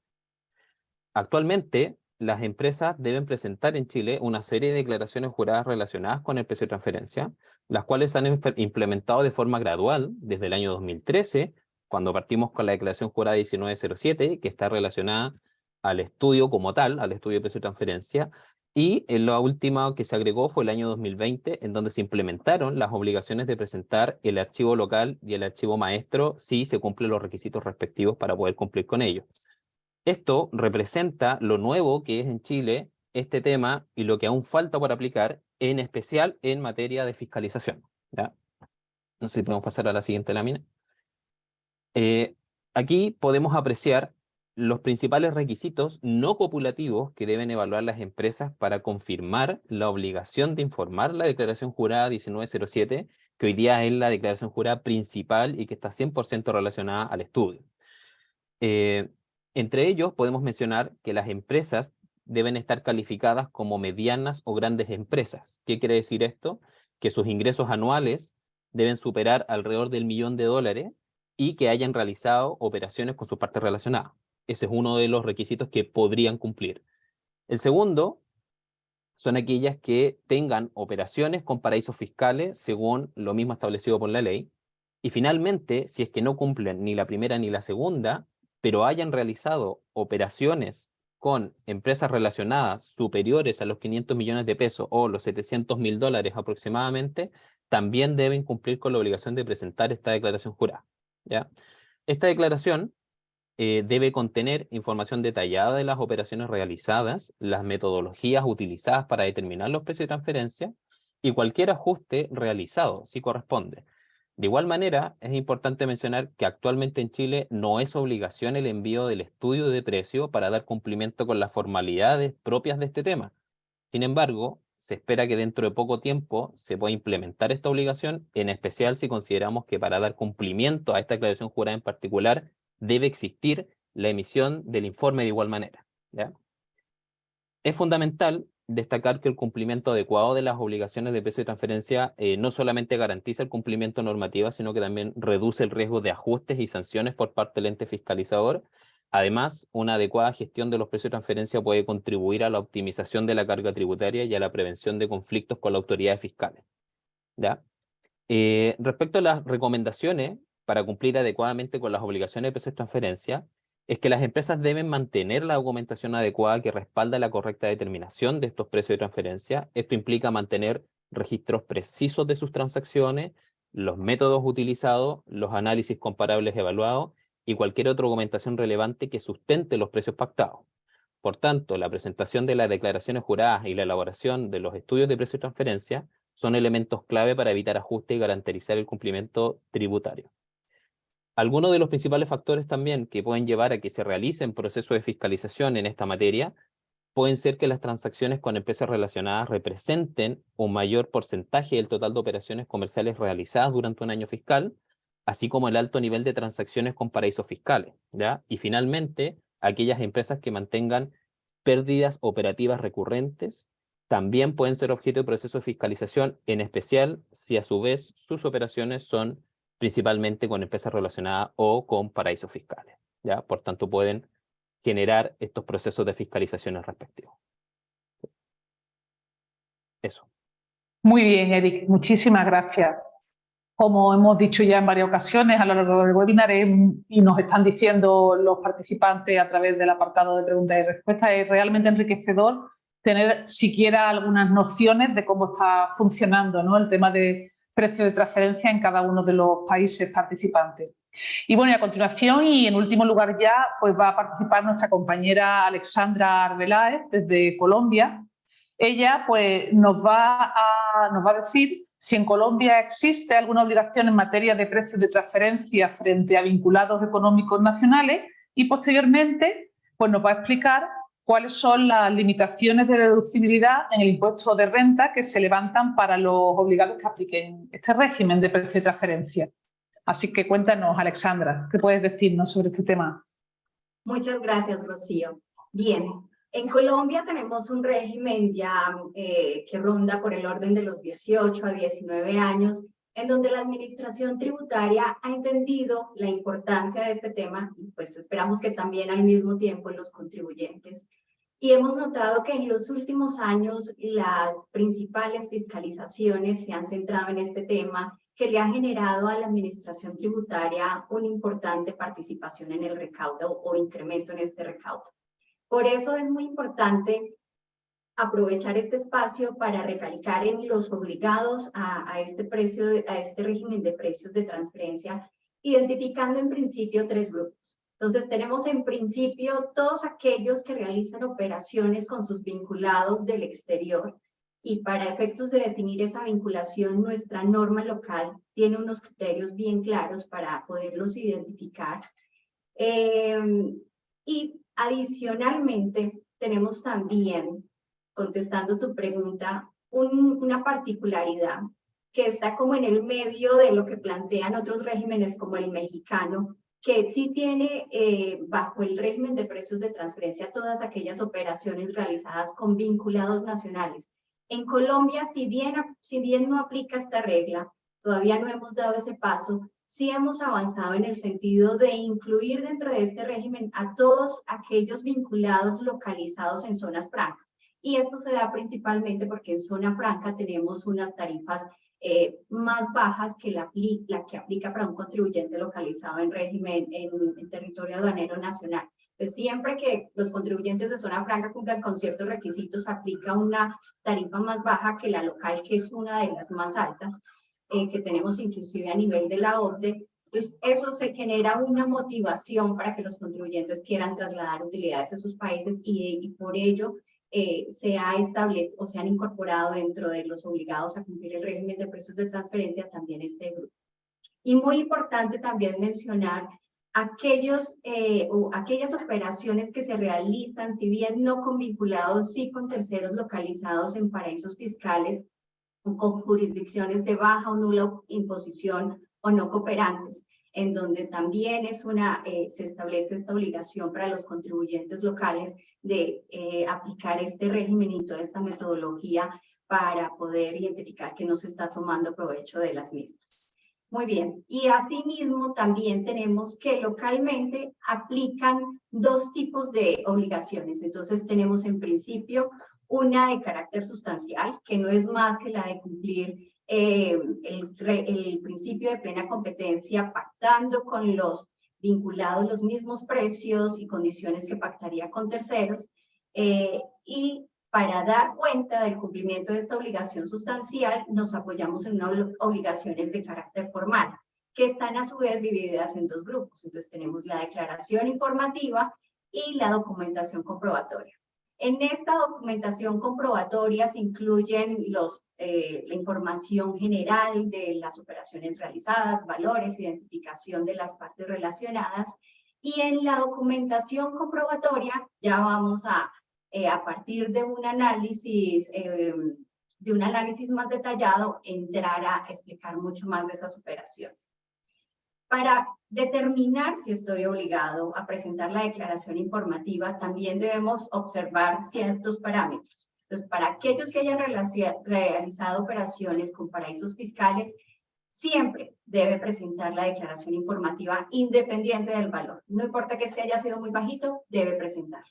Actualmente, las empresas deben presentar en Chile una serie de declaraciones juradas relacionadas con el precio de transferencia, las cuales se han implementado de forma gradual desde el año 2013, cuando partimos con la declaración jurada 1907, que está relacionada al estudio como tal, al estudio de precio de transferencia, y la última que se agregó fue el año 2020, en donde se implementaron las obligaciones de presentar el archivo local y el archivo maestro si se cumplen los requisitos respectivos para poder cumplir con ellos. Esto representa lo nuevo que es en Chile este tema y lo que aún falta por aplicar, en especial en materia de fiscalización, ¿ya? No sé si podemos pasar a la siguiente lámina. Aquí podemos apreciar los principales requisitos no copulativos que deben evaluar las empresas para confirmar la obligación de informar la declaración jurada 1907, que hoy día es la declaración jurada principal y que está 100% relacionada al estudio. Entre ellos podemos mencionar que las empresas deben estar calificadas como medianas o grandes empresas. ¿Qué quiere decir esto? Que sus ingresos anuales deben superar alrededor del $1.000.000 y que hayan realizado operaciones con sus partes relacionadas. Ese es uno de los requisitos que podrían cumplir. El segundo son aquellas que tengan operaciones con paraísos fiscales según lo mismo establecido por la ley. Y finalmente, si es que no cumplen ni la primera ni la segunda, pero hayan realizado operaciones con empresas relacionadas superiores a los 500 millones de pesos o los $700.000 aproximadamente, también deben cumplir con la obligación de presentar esta declaración jurada, ¿ya? Esta declaración debe contener información detallada de las operaciones realizadas, las metodologías utilizadas para determinar los precios de transferencia y cualquier ajuste realizado, si corresponde. De igual manera, es importante mencionar que actualmente en Chile no es obligación el envío del estudio de precio para dar cumplimiento con las formalidades propias de este tema. Sin embargo, se espera que dentro de poco tiempo se pueda implementar esta obligación, en especial si consideramos que para dar cumplimiento a esta declaración jurada en particular, debe existir la emisión del informe de igual manera, ¿ya? Es fundamental destacar que el cumplimiento adecuado de las obligaciones de precio de transferencia no solamente garantiza el cumplimiento normativo, sino que también reduce el riesgo de ajustes y sanciones por parte del ente fiscalizador. Además, una adecuada gestión de los precios de transferencia puede contribuir a la optimización de la carga tributaria y a la prevención de conflictos con las autoridades fiscales, ¿ya? Respecto a las recomendaciones para cumplir adecuadamente con las obligaciones de precios de transferencia, es que las empresas deben mantener la documentación adecuada que respalda la correcta determinación de estos precios de transferencia. Esto implica mantener registros precisos de sus transacciones, los métodos utilizados, los análisis comparables evaluados y cualquier otra documentación relevante que sustente los precios pactados. Por tanto, la presentación de las declaraciones juradas y la elaboración de los estudios de precio y transferencia son elementos clave para evitar ajustes y garantizar el cumplimiento tributario. Algunos de los principales factores también que pueden llevar a que se realicen procesos de fiscalización en esta materia pueden ser que las transacciones con empresas relacionadas representen un mayor porcentaje del total de operaciones comerciales realizadas durante un año fiscal, así como el alto nivel de transacciones con paraísos fiscales, ¿ya? Y finalmente, aquellas empresas que mantengan pérdidas operativas recurrentes también pueden ser objeto de procesos de fiscalización, en especial si a su vez sus operaciones son principalmente con empresas relacionadas o con paraísos fiscales, ¿ya? Por tanto, pueden generar estos procesos de fiscalización respectivos. Eso.
Muy bien, Eric, muchísimas gracias. Como hemos dicho ya en varias ocasiones a lo largo del webinar y nos están diciendo los participantes a través del apartado de preguntas y respuestas, es realmente enriquecedor tener siquiera algunas nociones de cómo está funcionando, ¿no?, el tema de precio de transferencia en cada uno de los países participantes. Y bueno, y a continuación y en último lugar ya, pues va a participar nuestra compañera Alexandra Arbeláez desde Colombia. Ella pues nos va a decir si en Colombia existe alguna obligación en materia de precios de transferencia frente a vinculados económicos nacionales y posteriormente pues nos va a explicar cuáles son las limitaciones de deducibilidad en el impuesto de renta que se levantan para los obligados que apliquen este régimen de precio de transferencia. Así que cuéntanos, Alexandra, ¿qué puedes decirnos sobre este tema?
Muchas gracias, Rocío. Bien, en Colombia tenemos un régimen ya que ronda por el orden de los 18 a 19 años, en donde la administración tributaria ha entendido la importancia de este tema y pues esperamos que también al mismo tiempo los contribuyentes. Y hemos notado que en los últimos años las principales fiscalizaciones se han centrado en este tema, que le ha generado a la administración tributaria una importante participación en el recaudo o incremento en este recaudo. Por eso es muy importante aprovechar este espacio para recalcar en los obligados a este régimen de precios de transferencia, identificando en principio tres grupos. Entonces tenemos en principio todos aquellos que realizan operaciones con sus vinculados del exterior, y para efectos de definir esa vinculación, nuestra norma local tiene unos criterios bien claros para poderlos identificar. Y adicionalmente, tenemos también, contestando tu pregunta, una particularidad que está como en el medio de lo que plantean otros regímenes como el mexicano, que sí tiene bajo el régimen de precios de transferencia todas aquellas operaciones realizadas con vinculados nacionales. En Colombia, si bien no aplica esta regla, todavía no hemos dado ese paso, sí hemos avanzado en el sentido de incluir dentro de este régimen a todos aquellos vinculados localizados en zonas francas. Y esto se da principalmente porque en zona franca tenemos unas tarifas más bajas que la que aplica para un contribuyente localizado en régimen en territorio aduanero nacional. Pues siempre que los contribuyentes de zona franca cumplan con ciertos requisitos, aplica una tarifa más baja que la local, que es una de las más altas que tenemos inclusive a nivel de la OCDE. Entonces, eso se genera una motivación para que los contribuyentes quieran trasladar utilidades a sus países y por ello se ha establecido o se han incorporado dentro de los obligados a cumplir el régimen de precios de transferencia también este grupo. Y muy importante también mencionar aquellas operaciones que se realizan, si bien no con vinculados, sí con terceros localizados en paraísos fiscales, con jurisdicciones de baja o nula imposición o no cooperantes, en donde también se establece esta obligación para los contribuyentes locales de aplicar este régimen y toda esta metodología para poder identificar que no se está tomando provecho de las mismas. Muy bien, y asimismo también tenemos que localmente aplican dos tipos de obligaciones. Entonces tenemos en principio una de carácter sustancial, que no es más que la de cumplir el principio de plena competencia, pactando con los vinculados los mismos precios y condiciones que pactaría con terceros, y para dar cuenta del cumplimiento de esta obligación sustancial, nos apoyamos en unas obligaciones de carácter formal. que están a su vez divididas en dos grupos. Entonces tenemos la declaración informativa y la documentación comprobatoria. En esta documentación comprobatoria se incluyen la información general de las operaciones realizadas, valores, identificación de las partes relacionadas, y en la documentación comprobatoria ya vamos a partir de un análisis más detallado, entrar a explicar mucho más de esas operaciones. Para determinar si estoy obligado a presentar la declaración informativa, también debemos observar ciertos parámetros. Entonces, para aquellos que hayan realizado operaciones con paraísos fiscales, siempre debe presentar la declaración informativa independiente del valor. No importa que este haya sido muy bajito, debe presentar.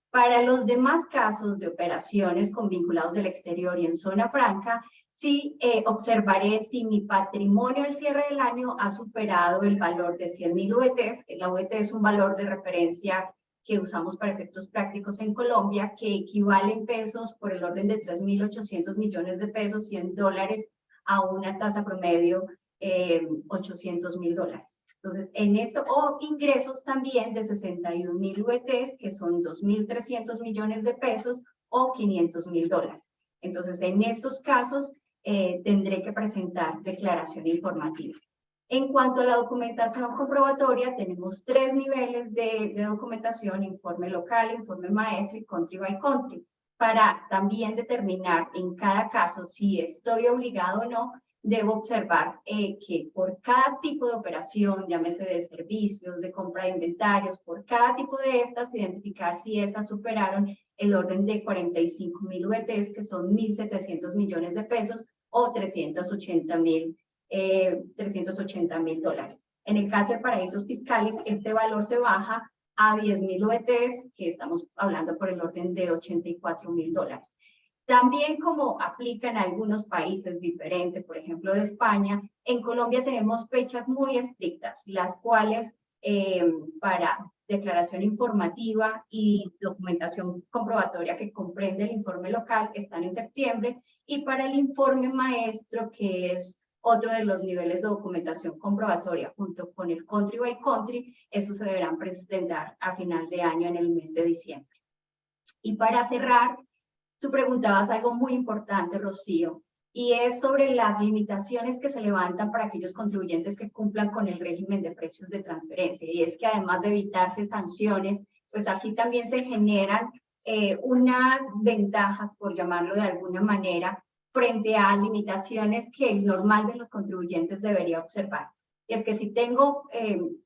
Para los demás casos de operaciones con vinculados del exterior y en zona franca, sí observaré si mi patrimonio al cierre del año ha superado el valor de 100.000 UETs. La UET es un valor de referencia que usamos para efectos prácticos en Colombia, que equivale en pesos por el orden de 3.800 millones de pesos y en dólares a una tasa promedio $800.000. Entonces, en esto, o ingresos también de 61.000 UETs, que son 2.300 millones de pesos o $500.000. Entonces, en estos casos, tendré que presentar declaración informativa. En cuanto a la documentación comprobatoria, tenemos 3 niveles de documentación: informe local, informe maestro y country by country, para también determinar en cada caso si estoy obligado o no. Debo observar que por cada tipo de operación, llámese de servicios, de compra de inventarios, por cada tipo de estas, identificar si estas superaron el orden de 45.000 UETs, que son 1.700 millones de pesos, o 380.000 dólares. En el caso de paraísos fiscales, este valor se baja a 10.000 UETs, que estamos hablando por el orden de 84.000 dólares. También, como aplica en algunos países diferentes, por ejemplo de España, en Colombia tenemos fechas muy estrictas, las cuales para declaración informativa y documentación comprobatoria que comprende el informe local están en septiembre, y para el informe maestro, que es otro de los niveles de documentación comprobatoria junto con el country by country, esos se deberán presentar a final de año en el mes de diciembre. Y para cerrar, tú preguntabas algo muy importante, Rocío, y es sobre las limitaciones que se levantan para aquellos contribuyentes que cumplan con el régimen de precios de transferencia. Y es que además de evitarse sanciones, pues aquí también se generan unas ventajas, por llamarlo de alguna manera, frente a limitaciones que el normal de los contribuyentes debería observar. Y es que si tengo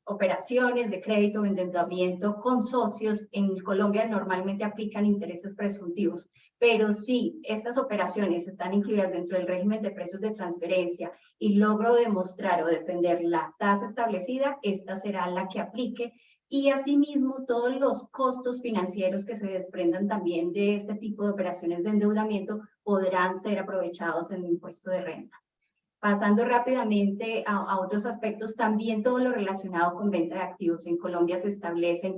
operaciones de crédito o endeudamiento con socios, en Colombia normalmente aplican intereses presuntivos, pero si estas operaciones están incluidas dentro del régimen de precios de transferencia y logro demostrar o defender la tasa establecida, esta será la que aplique. Y asimismo, todos los costos financieros que se desprendan también de este tipo de operaciones de endeudamiento podrán ser aprovechados en el impuesto de renta. Pasando rápidamente a otros aspectos, también todo lo relacionado con venta de activos. En Colombia se establecen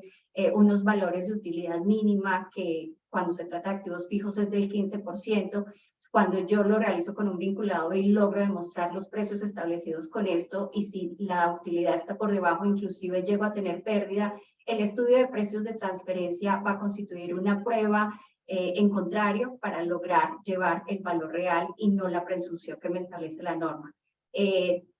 unos valores de utilidad mínima que cuando se trata de activos fijos es del 15%. Cuando yo lo realizo con un vinculado y logro demostrar los precios establecidos con esto, y si la utilidad está por debajo, inclusive llego a tener pérdida, el estudio de precios de transferencia va a constituir una prueba en contrario para lograr llevar el valor real y no la presunción que me establece la norma.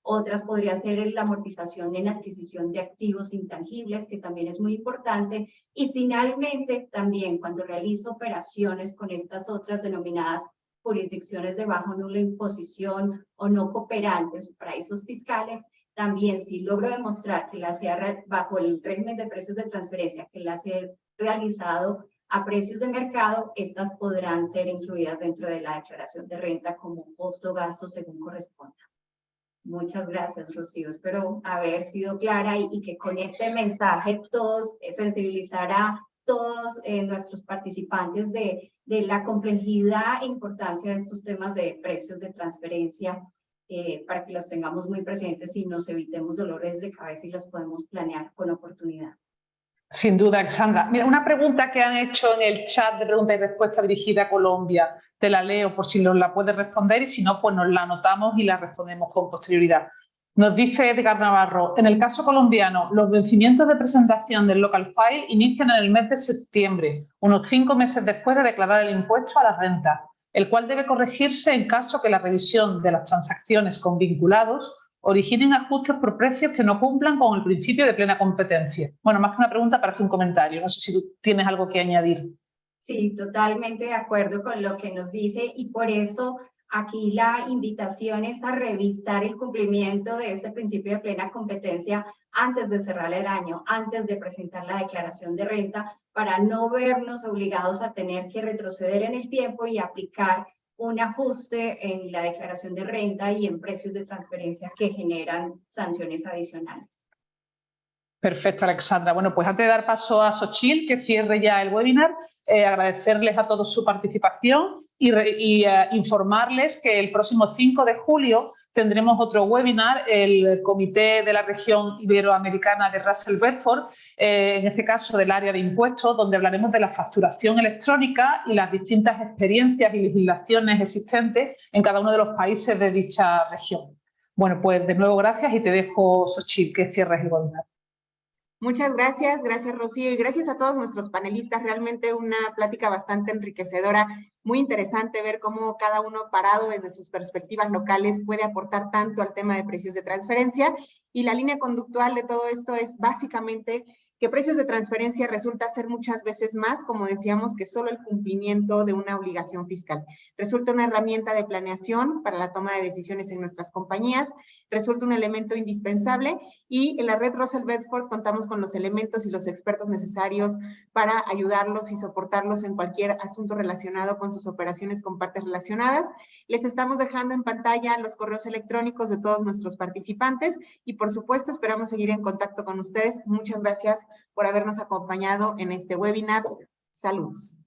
Otras podrían ser la amortización en adquisición de activos intangibles, que también es muy importante. Y finalmente, también cuando realizo operaciones con estas otras denominadas jurisdicciones de bajo nula imposición o no cooperantes, paraísos fiscales, también si logro demostrar que las he bajo el régimen de precios de transferencia, que las he realizado a precios de mercado, estas podrán ser incluidas dentro de la declaración de renta como costo-gasto según corresponda. Muchas gracias, Rocío. Espero haber sido clara y que con este mensaje todos sensibilizar a todos nuestros participantes de la complejidad e importancia de estos temas de precios de transferencia para que los tengamos muy presentes y nos evitemos dolores de cabeza y los podemos planear con oportunidad.
Sin duda, Alexandra. Mira, una pregunta que han hecho en el chat de preguntas y respuestas dirigida a Colombia. Te la leo por si nos la puedes responder y si no, pues nos la anotamos y la respondemos con posterioridad. Nos dice Edgar Navarro, en el caso colombiano, los vencimientos de presentación del local file inician en el mes de septiembre, unos 5 meses después de declarar el impuesto a la renta, el cual debe corregirse en caso que la revisión de las transacciones con vinculados originen ajustes por precios que no cumplan con el principio de plena competencia. Bueno, más que una pregunta, parece un comentario. No sé si tú tienes algo que añadir.
Sí, totalmente de acuerdo con lo que nos dice y por eso aquí la invitación es a revisar el cumplimiento de este principio de plena competencia antes de cerrar el año, antes de presentar la declaración de renta, para no vernos obligados a tener que retroceder en el tiempo y aplicar un ajuste en la declaración de renta y en precios de transferencia que generan sanciones adicionales.
Perfecto, Alexandra. Bueno, pues antes de dar paso a Xochitl, que cierre ya el webinar, agradecerles a todos su participación y informarles que el próximo 5 de julio tendremos otro webinar, el Comité de la Región Iberoamericana de Russell Bedford, en este caso del área de impuestos, donde hablaremos de la facturación electrónica y las distintas experiencias y legislaciones existentes en cada uno de los países de dicha región. Bueno, pues de nuevo gracias y te dejo, Xochitl, que cierres el webinar.
Muchas gracias, gracias Rocío y gracias a todos nuestros panelistas, realmente una plática bastante enriquecedora, muy interesante ver cómo cada uno parado desde sus perspectivas locales puede aportar tanto al tema de precios de transferencia y la línea conductual de todo esto es básicamente que precios de transferencia resulta ser muchas veces más, como decíamos, que solo el cumplimiento de una obligación fiscal. Resulta una herramienta de planeación para la toma de decisiones en nuestras compañías, resulta un elemento indispensable y en la red Russell Bedford contamos con los elementos y los expertos necesarios para ayudarlos y soportarlos en cualquier asunto relacionado con sus operaciones con partes relacionadas. Les estamos dejando en pantalla los correos electrónicos de todos nuestros participantes y por supuesto esperamos seguir en contacto con ustedes. Muchas gracias por habernos acompañado en este webinar. Saludos.